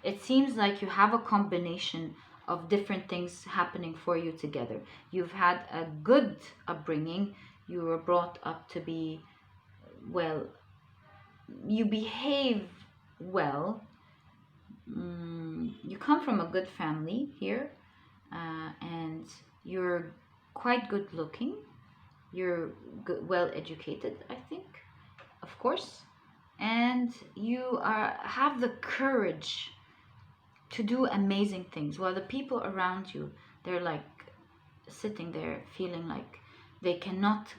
Speaker 1: It seems like you have a combination of different things happening for you together. You've had a good upbringing. You were brought up to be, well, you behave well. You come from a good family here, and you're quite good looking. You're well educated, I think, of course, and you have the courage to do amazing things, while the people around you, they're like sitting there feeling like they cannot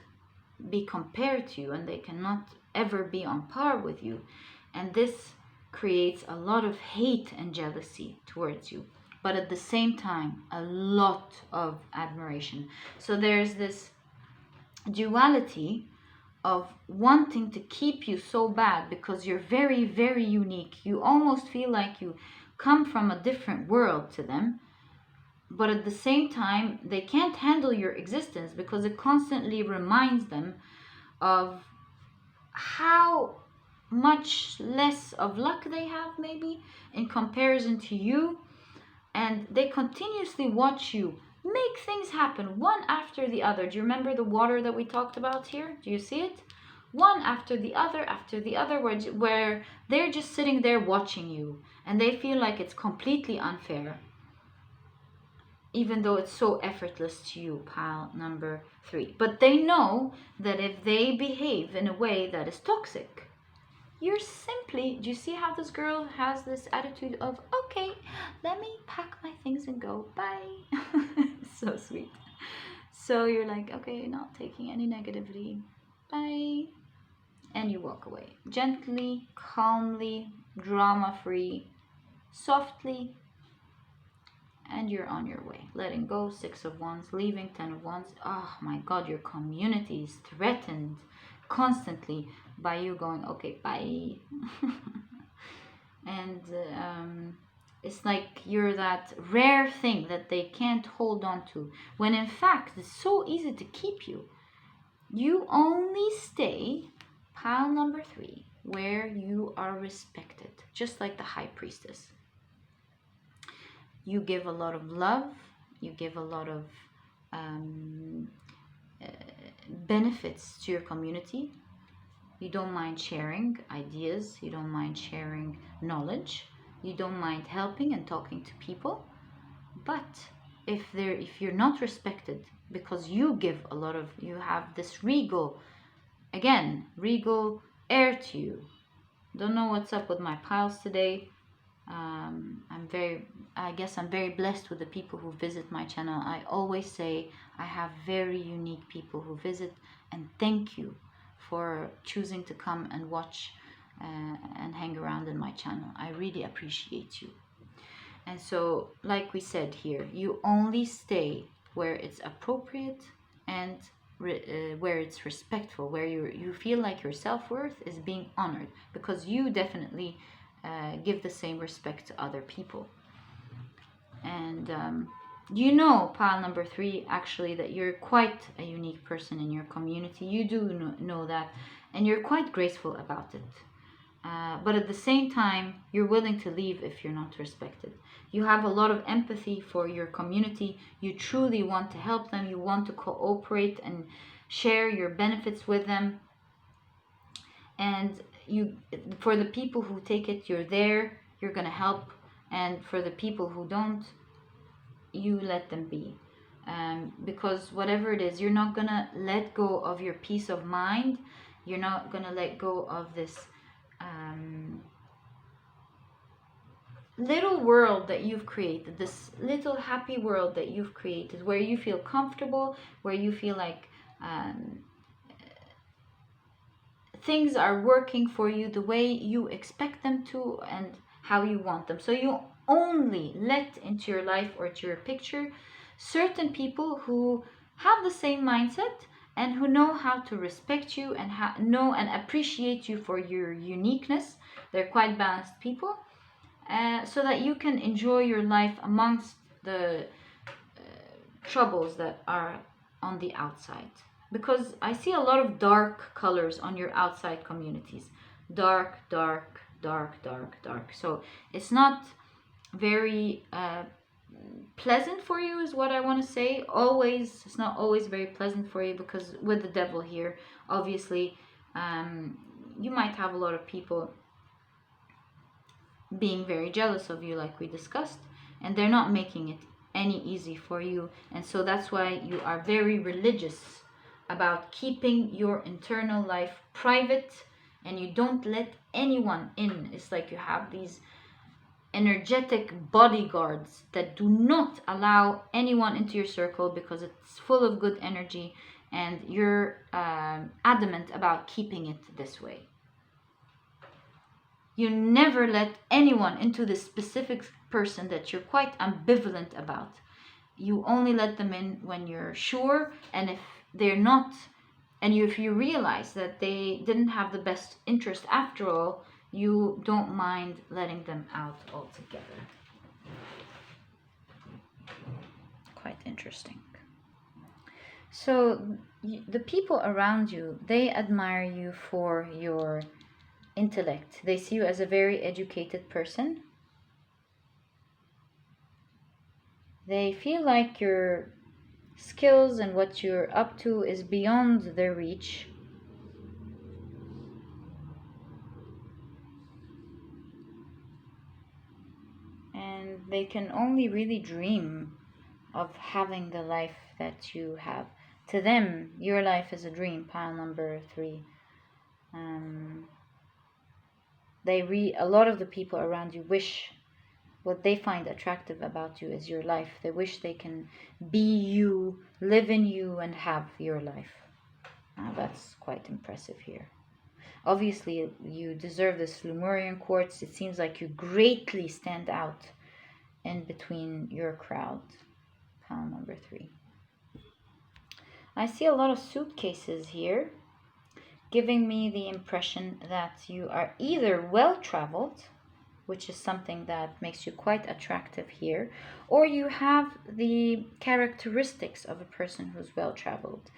Speaker 1: be compared to you and they cannot ever be on par with you. And this creates a lot of hate and jealousy towards you, but at the same time a lot of admiration. So there's this duality of wanting to keep you so bad because you're very, very unique. You almost feel like you come from a different world to them, but at the same time they can't handle your existence because it constantly reminds them of how much less of luck they have maybe in comparison to you. And they continuously watch you make things happen one after the other. Do you remember the water that we talked about here? Do you see it? One after the other, where they're just sitting there watching you and they feel like it's completely unfair, even though it's so effortless to you, pile number 3. But they know that if they behave in a way that is toxic, you're simply, do you see how this girl has this attitude of, okay, let me pack my things and go, bye. So sweet. So you're like, okay, not taking any negativity, bye. And you walk away gently, calmly, drama-free, softly, and you're on your way, letting go. 6 of Wands, leaving 10 of Wands. Oh my God, your community is threatened constantly by you going, okay, bye. And it's like you're that rare thing that they can't hold on to, when in fact it's so easy to keep you. You only stay, pile number 3, where you are respected, just like the High Priestess. You give a lot of love, you give a lot of benefits to your community. You don't mind sharing ideas, you don't mind sharing knowledge, you don't mind helping and talking to people. But if you're not respected because you give a lot of, you have this regal air to you. Don't know what's up with my piles today. I guess I'm very blessed with the people who visit my channel. I always say I have very unique people who visit, and thank you for choosing to come and watch and hang around in my channel. I really appreciate you. And so, like we said here, you only stay where it's appropriate and where it's respectful, where you feel like your self-worth is being honored, because you definitely give the same respect to other people. And And you know, pile number 3, actually, that you're quite a unique person in your community. You do know that, and you're quite graceful about it. But at the same time, you're willing to leave if you're not respected. You have a lot of empathy for your community. You truly want to help them. You want to cooperate and share your benefits with them. And you, for the people who take it, you're there. You're going to help. And for the people who don't, you let them be. Because whatever it is, you're not going to let go of your peace of mind. You're not going to let go of this little world that you've created, this little happy world that you've created, where you feel comfortable, where you feel like things are working for you the way you expect them to and how you want them. So you only let into your life or to your picture certain people who have the same mindset and who know how to respect you and know and appreciate you for your uniqueness. They're quite balanced people, so that you can enjoy your life amongst the troubles that are on the outside. Because I see a lot of dark colors on your outside communities. Dark, dark, dark, dark, dark. So it's not very pleasant for you, is what I want to say. It's not always very pleasant for you, because with the devil here, obviously, you might have a lot of people being very jealous of you, like we discussed, and they're not making it any easy for you. And so that's why you are very religious about keeping your internal life private, and you don't let anyone in. It's like you have these energetic bodyguards that do not allow anyone into your circle, because it's full of good energy, and you're adamant about keeping it this way. You never let anyone into this specific person that you're quite ambivalent about. You only let them in when you're sure, and if they're not, and if you realize that they didn't have the best interest after all, you don't mind letting them out altogether. Quite interesting. So the people around you, they admire you for your intellect. They see you as a very educated person. They feel like your skills and what you're up to is beyond their reach. And they can only really dream of having the life that you have. To them, your life is a dream, pile number 3. A lot of the people around you wish, what they find attractive about you is your life. They wish they can be you, live in you, and have your life. That's quite impressive here. Obviously, you deserve this Lemurian quartz. It seems like you greatly stand out in between your crowd. Pile number 3. I see a lot of suitcases here, giving me the impression that you are either well-traveled, which is something that makes you quite attractive here, or you have the characteristics of a person who's well-traveled.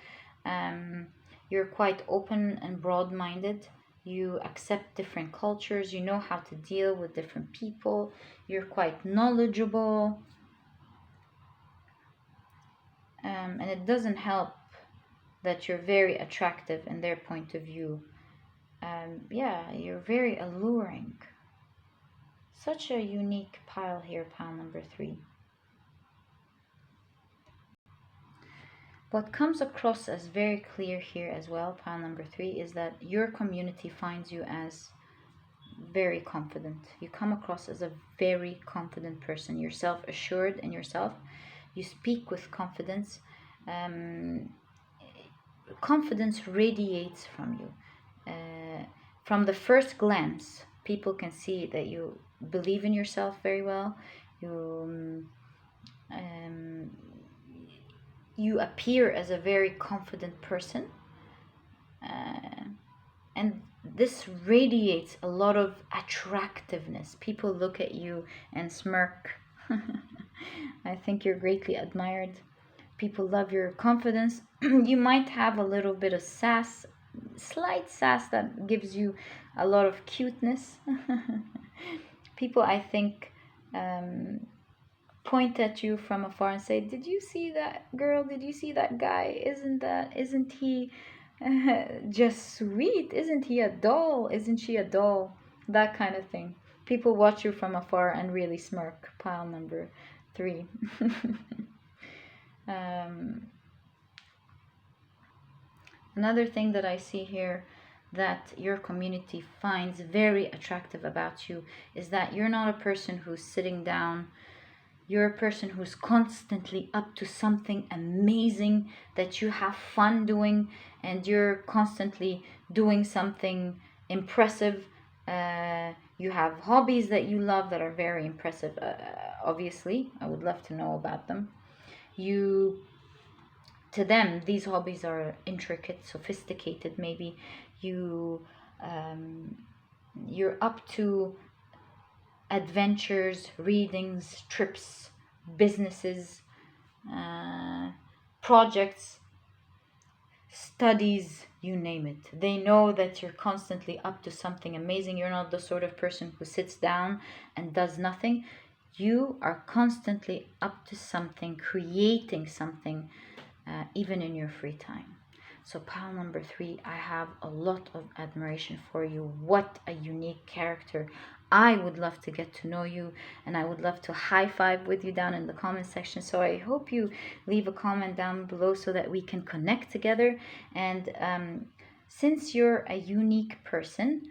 Speaker 1: You're quite open and broad-minded. You accept different cultures. You know how to deal with different people. You're quite knowledgeable. And it doesn't help that you're very attractive in their point of view. You're very alluring. Such a unique pile here, pile number 3. What comes across as very clear here as well, pile number 3, is that your community finds you as very confident. You come across as a very confident person. You're self-assured in yourself. You speak with confidence. Confidence radiates from you. From the first glance, people can see that you believe in yourself very well. You appear as a very confident person, and this radiates a lot of attractiveness. People look at you and smirk. I think you're greatly admired. People love your confidence. You might have a little bit of sass, slight sass that gives you a lot of cuteness. People, I think, point at you from afar and say, "Did you see that girl? Did you see that guy? Isn't he just sweet? Isn't he a doll? Isn't she a doll?" That kind of thing. People watch you from afar and really smirk. Pile number 3. Another thing that I see here that your community finds very attractive about you is that you're not a person who's sitting down. You're a person who's constantly up to something amazing that you have fun doing, and you're constantly doing something impressive. You have hobbies that you love that are very impressive. Obviously, I would love to know about them. To them, these hobbies are intricate, sophisticated. Maybe you're up to adventures, readings, trips, businesses, projects, studies, you name it. They know that you're constantly up to something amazing. You're not the sort of person who sits down and does nothing. You are constantly up to something, creating something, even in your free time. So pile number 3, I have a lot of admiration for you. What a unique character. I would love to get to know you, and I would love to high five with you down in the comment section. So I hope you leave a comment down below so that we can connect together. And since you're a unique person,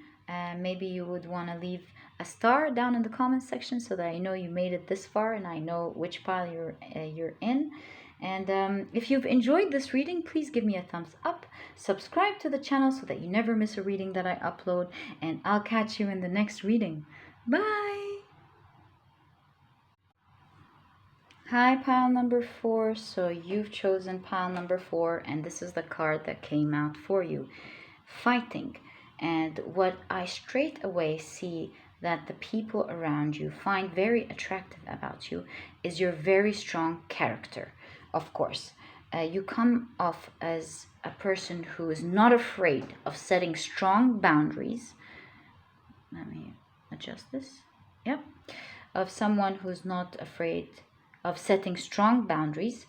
Speaker 1: maybe you would want to leave a star down in the comment section so that I know you made it this far and I know which pile you're in. And if you've enjoyed this reading, please give me a thumbs up, subscribe to the channel so that you never miss a reading that I upload, and I'll catch you in the next reading. Bye! Hi, pile number 4. So you've chosen pile number 4, and this is the card that came out for you. Fighting. And what I straight away see that the people around you find very attractive about you is your very strong character. Of course, you come off as a person who is not afraid of setting strong boundaries. Let me adjust this. Yep. Of someone who's not afraid of setting strong boundaries.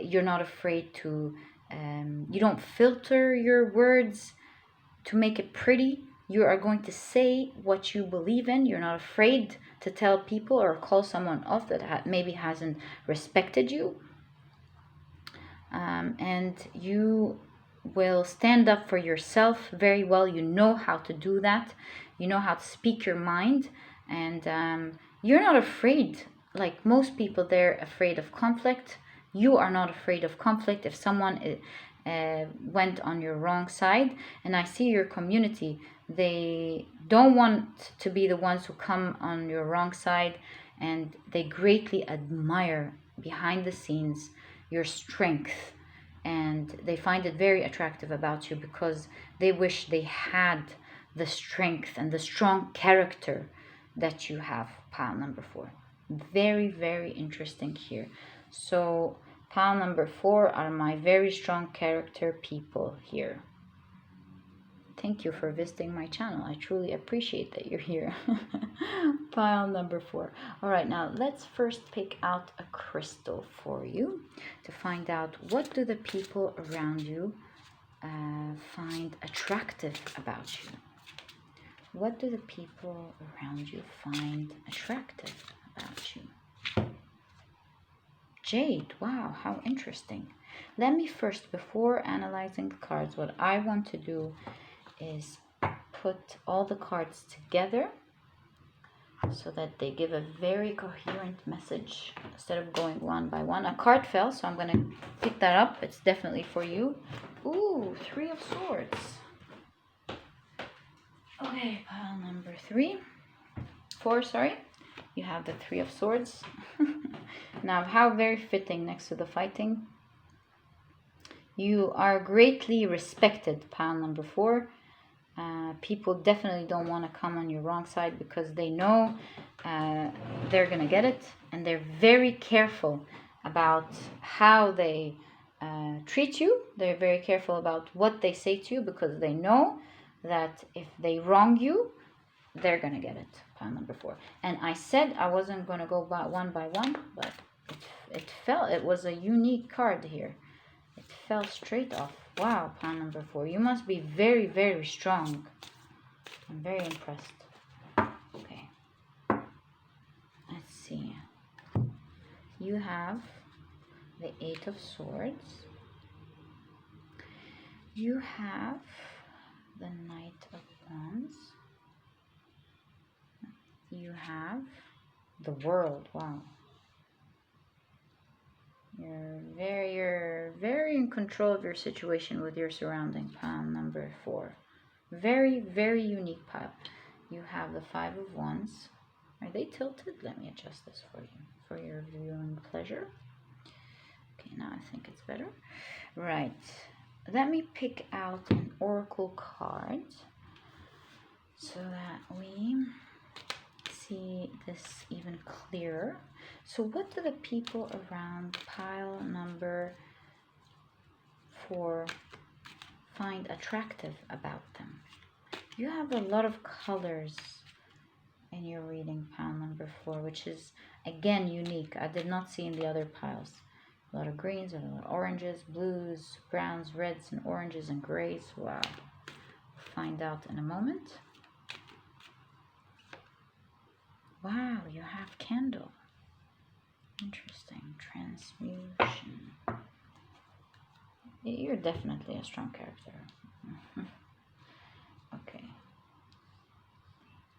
Speaker 1: You're not afraid to, you don't filter your words to make it pretty. You are going to say what you believe in. You're not afraid to tell people or call someone off that maybe hasn't respected you. And you will stand up for yourself very well. You know how to do that. You know how to speak your mind. And you're not afraid. Like most people, they're afraid of conflict. You are not afraid of conflict. If someone went on your wrong side, and I see your community, they don't want to be the ones who come on your wrong side, and they greatly admire behind the scenes your strength, and they find it very attractive about you because they wish they had the strength and the strong character that you have. Pile number 4, very, very interesting here. So pile number 4 are my very strong character people here. Thank you for visiting my channel. I truly appreciate that you're here. Pile number 4. All right, now let's first pick out a crystal for you to find out what do the people around you find attractive about you. What do the people around you find attractive about you? Jade. Wow, how interesting. Let me first, before analyzing the cards, what I want to do is put all the cards together so that they give a very coherent message instead of going one by one. A card fell, so I'm going to pick that up. It's definitely for you. Ooh, 3 of Swords. Okay, pile number 4, sorry. You have the 3 of Swords. Now, how very fitting next to the fighting. You are greatly respected, pile number 4. People definitely don't want to come on your wrong side because they know they're going to get it. And they're very careful about how they treat you. They're very careful about what they say to you because they know that if they wrong you, they're going to get it. Pile number 4. And I said I wasn't going to go by one, but it fell. It was a unique card here. It fell straight off. Wow, pile number 4. You must be very, very strong. I'm very impressed. Okay. Let's see. You have the 8 of Swords. You have the Knight of Wands. You have the World. Wow. You're very in control of your situation with your surrounding. Pile number 4. Very, very unique pile. You have the 5 of Wands. Are they tilted? Let me adjust this for you, for your viewing pleasure. Okay, now I think it's better. Right. Let me pick out an oracle card so that we see this even clearer. So what do the people around pile number 4 find attractive about them? You have a lot of colors in your reading, pile number 4, which is again unique. I did not see in the other piles. A lot of greens, a lot of oranges, blues, browns, reds, and oranges, and grays. Wow. We'll find out in a moment. Wow, you have candle. Interesting. Transmutation. You're definitely a strong character. Okay.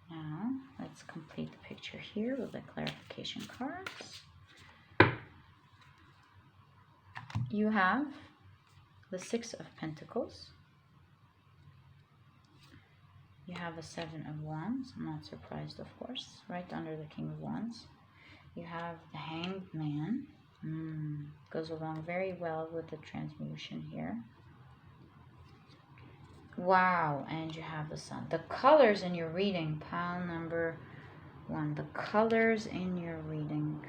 Speaker 1: Now, let's complete the picture here with the clarification cards. You have the 6 of Pentacles. You have a 7 of Wands. I'm not surprised, of course. Right under the King of Wands. You have the Hanged Man. Goes along very well with the transmutation here. Wow, and you have the Sun. The colors in your reading, pile number 1. The colors in your reading.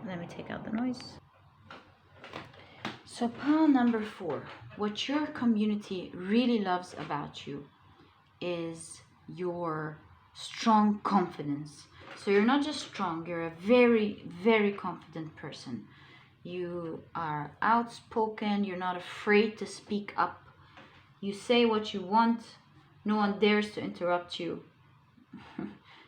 Speaker 1: Let me take out the noise. So pile number 4. What your community really loves about you is your strong confidence. So you're not just strong, you're a very, very confident person. You are outspoken, you're not afraid to speak up. You say what you want, no one dares to interrupt you.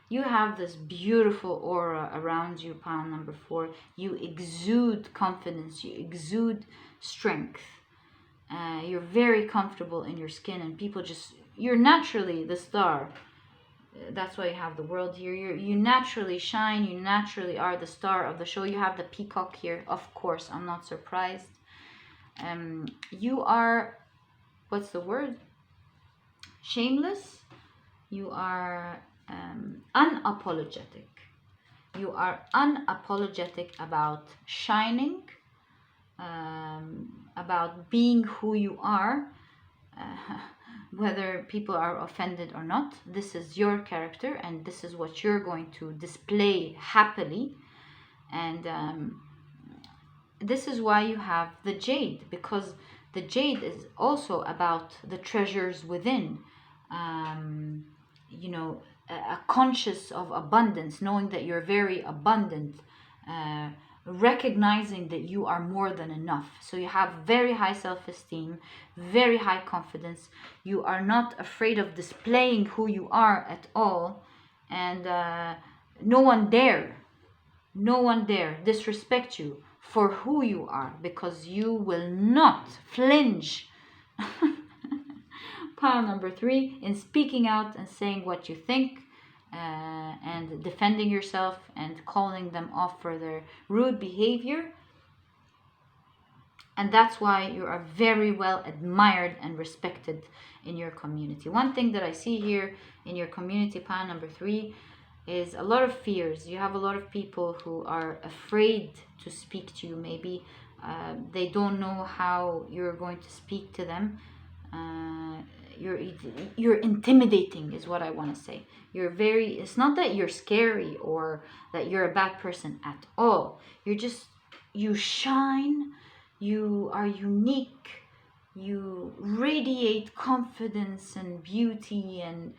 Speaker 1: You have this beautiful aura around you, pile number 4. You exude confidence, you exude strength. You're very comfortable in your skin, and people just, you're naturally the star. That's why you have the world here. You naturally shine, you naturally are the star of the show. You have the peacock here, of course, I'm not surprised. You are, what's the word? Shameless. You are unapologetic. You are unapologetic about shining, about being who you are, whether people are offended or not. This is your character, and this is what you're going to display happily. And this is why you have the Jade, because the Jade is also about the treasures within. You know, a conscious of abundance, knowing that you're very abundant, recognizing that you are more than enough. So you have very high self-esteem, very high confidence. You are not afraid of displaying who you are at all, and no one dare disrespect you for who you are, because you will not flinch. Pile number 3, in speaking out and saying what you think, and defending yourself and calling them off for their rude behavior. And that's why you are very well admired and respected in your community. One thing that I see here in your community, pile number 3, is a lot of fears. You have a lot of people who are afraid to speak to you. Maybe they don't know how you're going to speak to them. You're intimidating is what I want to say. It's not that you're scary or that you're a bad person at all. You shine, you are unique, you radiate confidence and beauty, and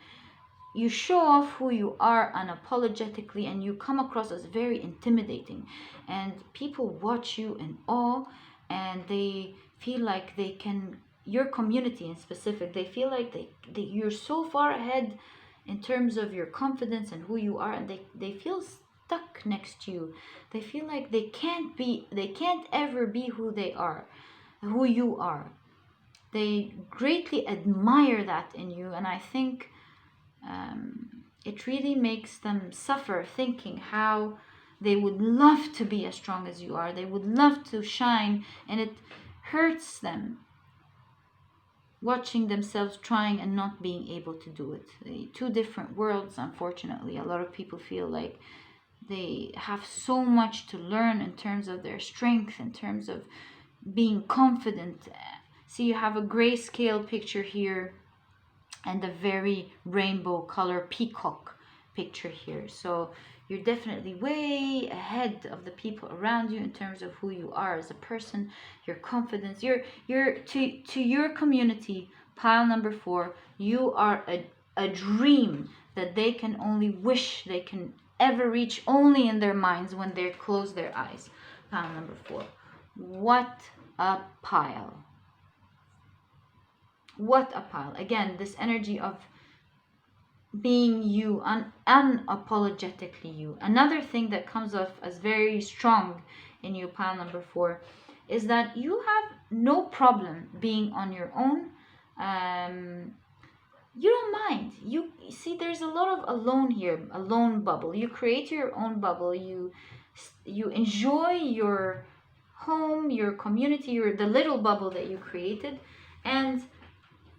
Speaker 1: you show off who you are unapologetically, and you come across as very intimidating, and people watch you in awe, and they feel like they can, your community in specific, they feel like you're so far ahead in terms of your confidence and who you are, and they feel stuck next to you. They feel like they can't ever be who you are. They greatly admire that in you, and I think it really makes them suffer, thinking how they would love to be as strong as you are. They would love to shine, and it hurts them watching themselves trying and not being able to do it. Two different worlds, unfortunately. A lot of people feel like they have so much to learn in terms of their strength, in terms of being confident. See, you have a grayscale picture here and a very rainbow color peacock picture here. So you're definitely way ahead of the people around you in terms of who you are as a person, your confidence. You're to your community, pile number 4, you are a dream that they can only wish they can ever reach only in their minds when they close their eyes. Pile number 4. What a pile. What a pile. Again, this energy of being you, unapologetically you. Another thing that comes off as very strong in you, pile number 4, is that you have no problem being on your own. You don't mind. You see, there's a lot of alone here, alone bubble. You create your own bubble. You enjoy your home, your community, the little bubble that you created, and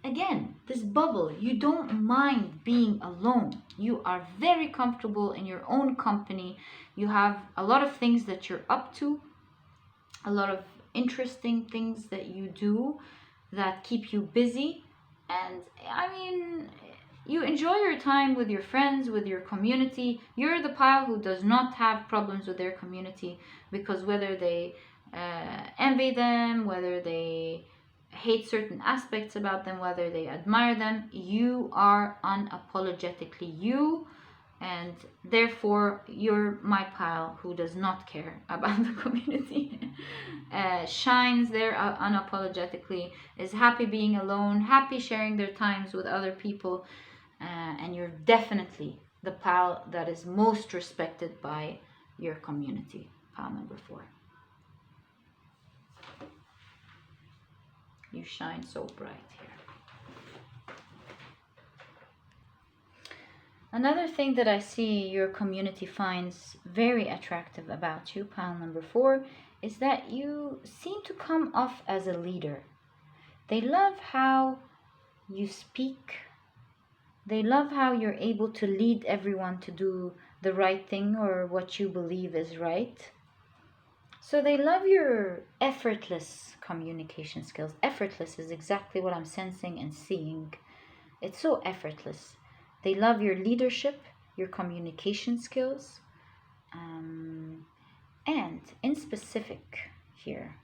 Speaker 1: again, this bubble, you don't mind being alone. You are very comfortable in your own company. You have a lot of things that you're up to, a lot of interesting things that you do that keep you busy. And I mean, you enjoy your time with your friends, with your community. You're the pile who does not have problems with their community, because whether they envy them, whether they hate certain aspects about them, whether they admire them, you are unapologetically you, and therefore you're my pile who does not care about the community. Shines there unapologetically, is happy being alone, happy sharing their times with other people, and you're definitely the pile that is most respected by your community. Pile number 4. You shine so bright here. Another thing that I see your community finds very attractive about you, pile number 4, is that you seem to come off as a leader. They love how you speak. They love how you're able to lead everyone to do the right thing or what you believe is right. So they love your effortless communication skills. Effortless is exactly what I'm sensing and seeing. It's so effortless. They love your leadership, your communication skills. And in specific here,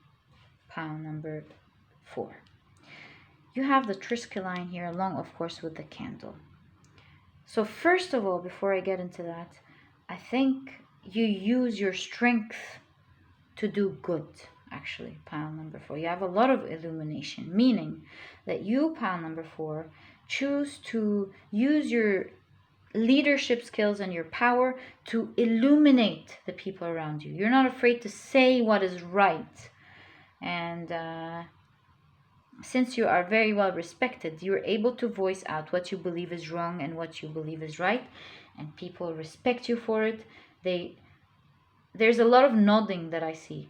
Speaker 1: pile number 4, you have the Triskelion here along, of course, with the candle. So first of all, before I get into that, I think you use your strength to do good, actually, pile number 4. You have a lot of illumination, meaning that you, pile number 4, choose to use your leadership skills and your power to illuminate the people around you. You're not afraid to say what is right. And since you are very well respected, you're able to voice out what you believe is wrong and what you believe is right. And people respect you for it. There's a lot of nodding that I see.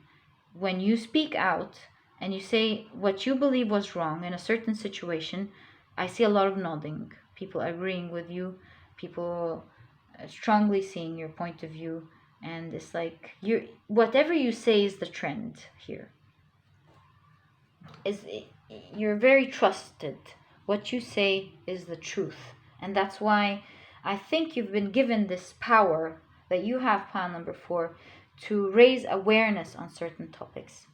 Speaker 1: When you speak out and you say what you believe was wrong in a certain situation, I see a lot of nodding. People agreeing with you, people strongly seeing your point of view, and it's like whatever you say is the trend here. you're very trusted. What you say is the truth. And that's why I think you've been given this power that you have, pile number 4, to raise awareness on certain topics.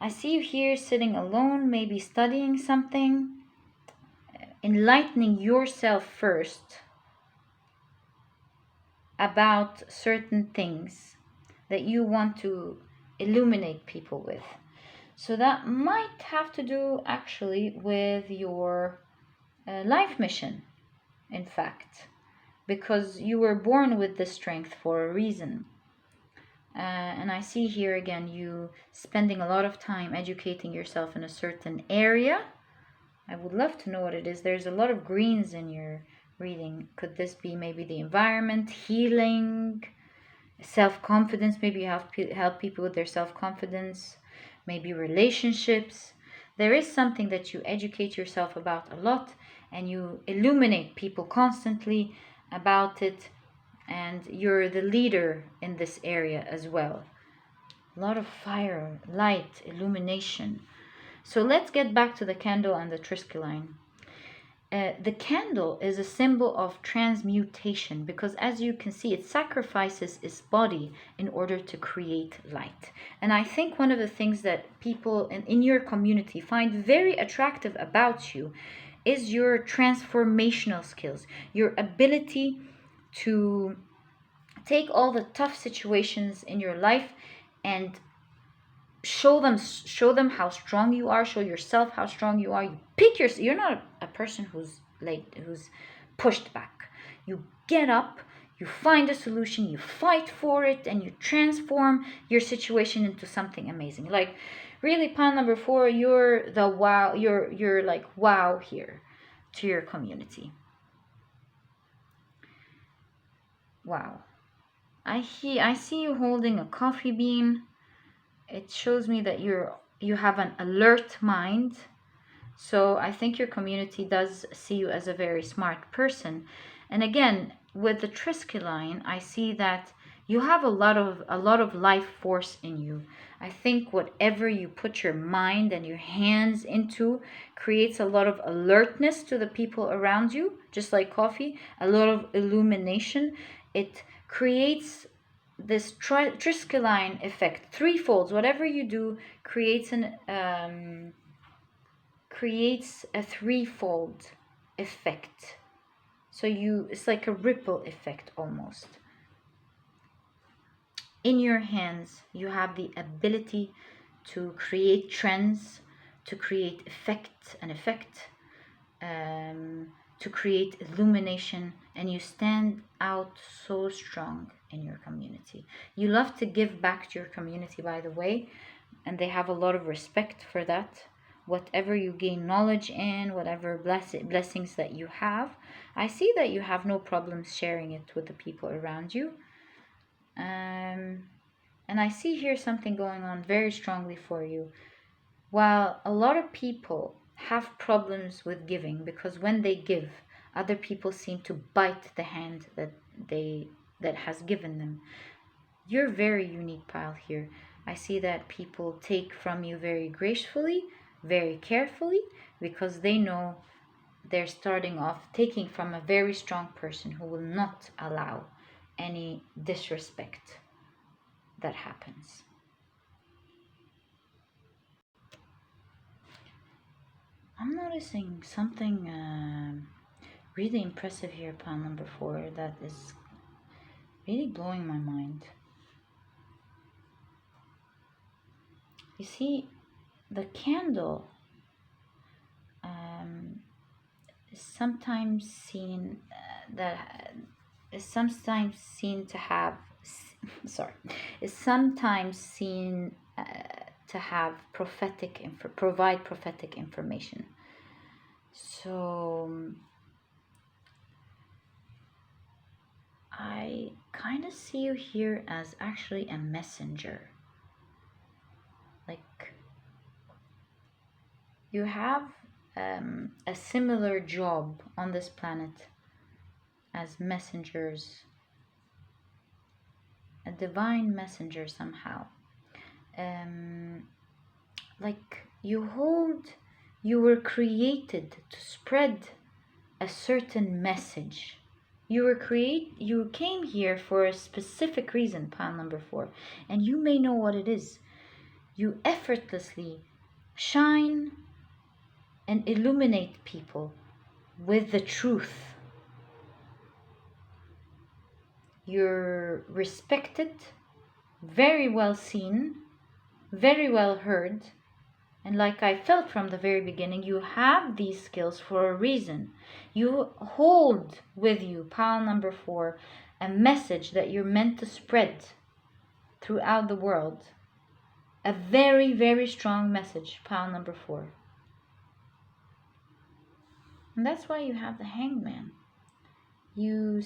Speaker 1: I see you here sitting alone, maybe studying something, enlightening yourself first about certain things that you want to illuminate people with. So that might have to do actually with your life mission, in fact, because you were born with this strength for a reason. And I see here again you spending a lot of time educating yourself in a certain area. I would love to know what it is. There's a lot of greens in your reading. Could this be maybe the environment, healing, self-confidence? Maybe you help people with their self-confidence, maybe relationships. There is something that you educate yourself about a lot, and you illuminate people constantly about it, and you're the leader in this area as well. A lot of fire, light, illumination. So let's get back to the candle and the triskelion. The candle is a symbol of transmutation because, as you can see, it sacrifices its body in order to create light. And I think one of the things that people in your community find very attractive about you is your transformational skills, your ability to take all the tough situations in your life and show them how strong you are. Show yourself how strong you are. You're not a person who's pushed back. You get up, you find a solution, you fight for it, and you transform your situation into something amazing. Like, really, pile number 4, you're the wow. You're like wow here to your community. Wow. I see you holding a coffee bean. It shows me that you have an alert mind. So I think your community does see you as a very smart person. And again, with the triskelion, I see that you have a lot of life force in you. I think whatever you put your mind and your hands into creates a lot of alertness to the people around you, just like coffee, a lot of illumination. It creates this triskelion effect, threefolds. Whatever you do creates a threefold effect. So it's like a ripple effect almost. In your hands, you have the ability to create trends, to create an effect, to create illumination, and you stand out so strong in your community. You love to give back to your community, by the way, and they have a lot of respect for that. Whatever you gain knowledge in, whatever blessings that you have, I see that you have no problems sharing it with the people around you. And I see here something going on very strongly for you. While a lot of people have problems with giving, because when they give, other people seem to bite the hand that has given them. You're very unique, pile here. I see that people take from you very gracefully, very carefully, because they know they're starting off taking from a very strong person who will not allow any disrespect that happens. I'm noticing something really impressive here, pile number 4, that is really blowing my mind. You see, the candle is sometimes seen to have provide prophetic information. So I kind of see you here as actually a messenger. Like, you have a similar job on this planet as messengers, a divine messenger somehow. Like, you hold You were created to spread a certain message. You came here for a specific reason, pile number 4, and you may know what it is. You effortlessly shine and illuminate people with the truth. You're respected, very well seen, very well heard, and like I felt from the very beginning, you have these skills for a reason. You hold with you, pile number 4, a message that you're meant to spread throughout the world. A very, very strong message, pile number 4. And that's why you have the Hangman. You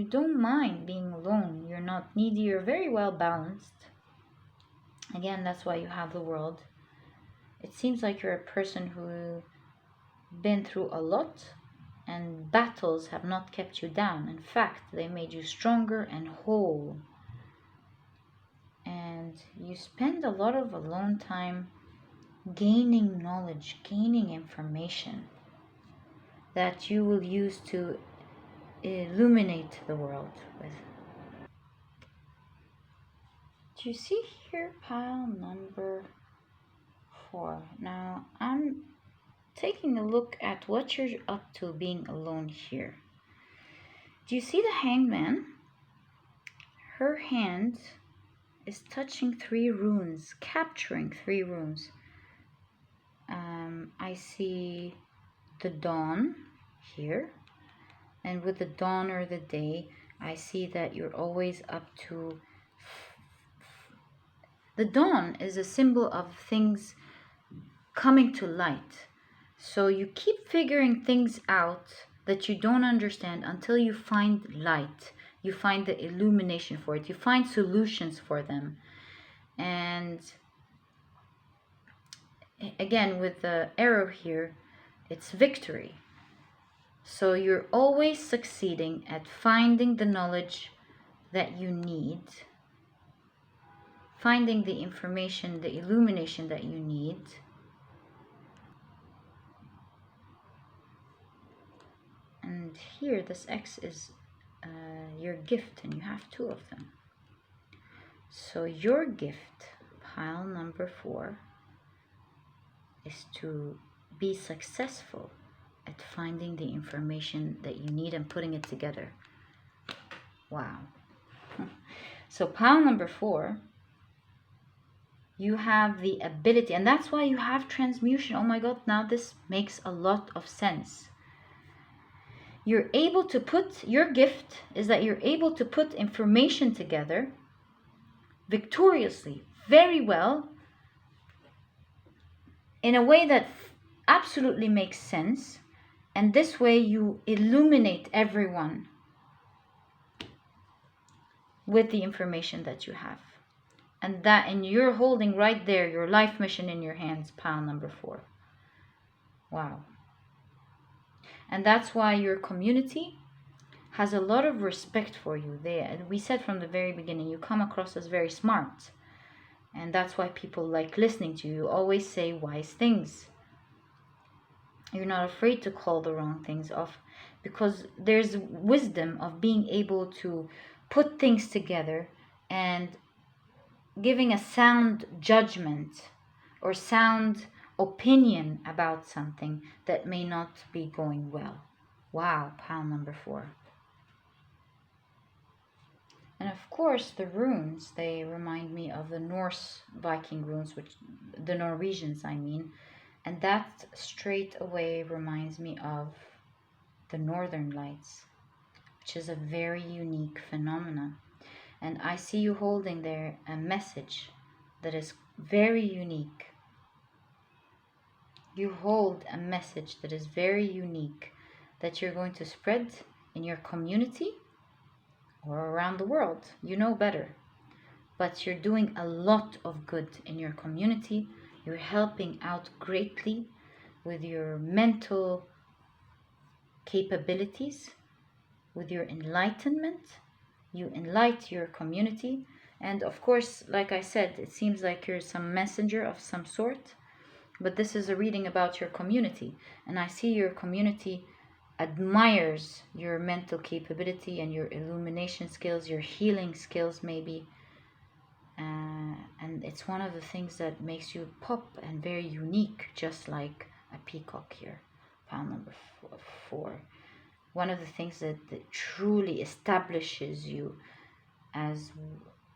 Speaker 1: don't mind being alone. You're not needy. You're very well balanced. Again, that's why you have the World. It seems like you're a person who's been through a lot, and battles have not kept you down. In fact, they made you stronger and whole. And you spend a lot of alone time gaining knowledge, gaining information that you will use to illuminate the world with. Do you see here, pile number 4? Now I'm taking a look at what you're up to being alone here. Do you see the Hangman? Her hand is touching 3 runes, capturing 3 runes. I see the dawn here, and with the dawn or the day, I see that you're always up to. The dawn is a symbol of things coming to light. So you keep figuring things out that you don't understand until you find light. You find the illumination for it. You find solutions for them. And again, with the arrow here, it's victory. So you're always succeeding at finding the knowledge that you need, finding the information, the illumination that you need. And here, this X is your gift, and you have 2 of them. So your gift, pile number 4, is to be successful at finding the information that you need and putting it together. Wow. So pile number 4, you have the ability, and that's why you have transmutation. Oh my God, now this makes a lot of sense. You're able to put, your gift is that you're able to put information together victoriously, very well, in a way that absolutely makes sense. And this way you illuminate everyone with the information that you have. And you're holding right there your life mission in your hands, pile number 4. Wow. And that's why your community has a lot of respect for you. We said from the very beginning, you come across as very smart. And that's why people like listening to you. You always say wise things. You're not afraid to call the wrong things off, because there's wisdom of being able to put things together and giving a sound judgment or sound opinion about something that may not be going well. Wow, pile number 4. And of course, the runes, they remind me of the Norse Viking runes, which the Norwegians, I mean. And that straight away reminds me of the Northern Lights, which is a very unique phenomena. And I see you holding there a message that is very unique. You hold a message that is very unique, that you're going to spread in your community or around the world. You know better. But you're doing a lot of good in your community. You're helping out greatly with your mental capabilities, with your enlightenment. You enlighten your community. And of course, like I said, it seems like you're some messenger of some sort, but this is a reading about your community, and I see your community admires your mental capability and your illumination skills, your healing skills maybe, and it's one of the things that makes you pop and very unique, just like a peacock here, pile number 4. One of the things that truly establishes you as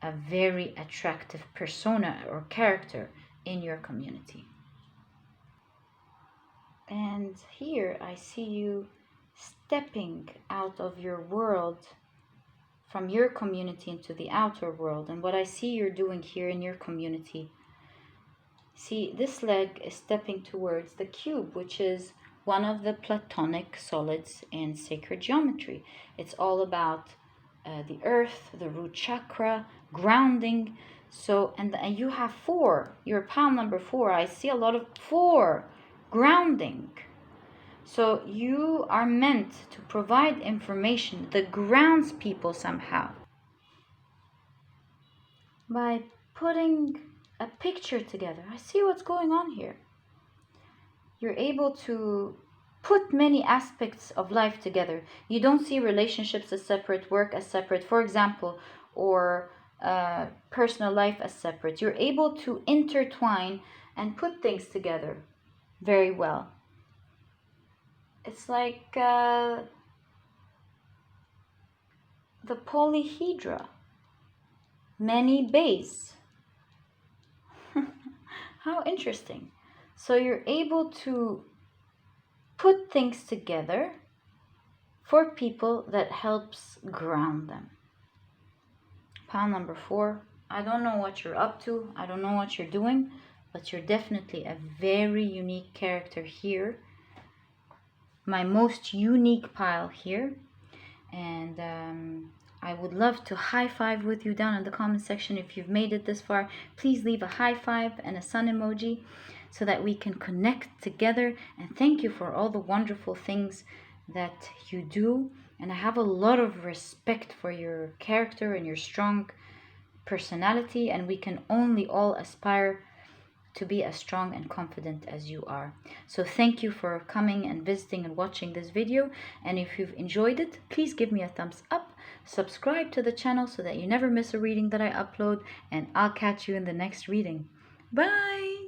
Speaker 1: a very attractive persona or character in your community. And here I see you stepping out of your world, from your community into the outer world. And what I see you're doing here in your community, see, this leg is stepping towards the cube, which is one of the Platonic solids in sacred geometry. It's all about the earth, the root chakra, grounding. So, and you have 4, your pile number 4. I see a lot of 4, grounding. So you are meant to provide information that grounds people somehow by putting a picture together. I see what's going on here. You're able to put many aspects of life together. You don't see relationships as separate, work as separate, for example, or personal life as separate. You're able to intertwine and put things together very well. It's like the polyhedra, many bays. How interesting. So you're able to put things together for people that helps ground them. Pile number 4, I don't know what you're up to, I don't know what you're doing, but you're definitely a very unique character here. My most unique pile here. And I would love to high five with you down in the comment section. If you've made it this far, please leave a high five and a sun emoji so that we can connect together. And thank you for all the wonderful things that you do. And I have a lot of respect for your character and your strong personality, and we can only all aspire to be as strong and confident as you are. So thank you for coming and visiting and watching this video. And if you've enjoyed it, please give me a thumbs up, subscribe to the channel so that you never miss a reading that I upload, and I'll catch you in the next reading. Bye!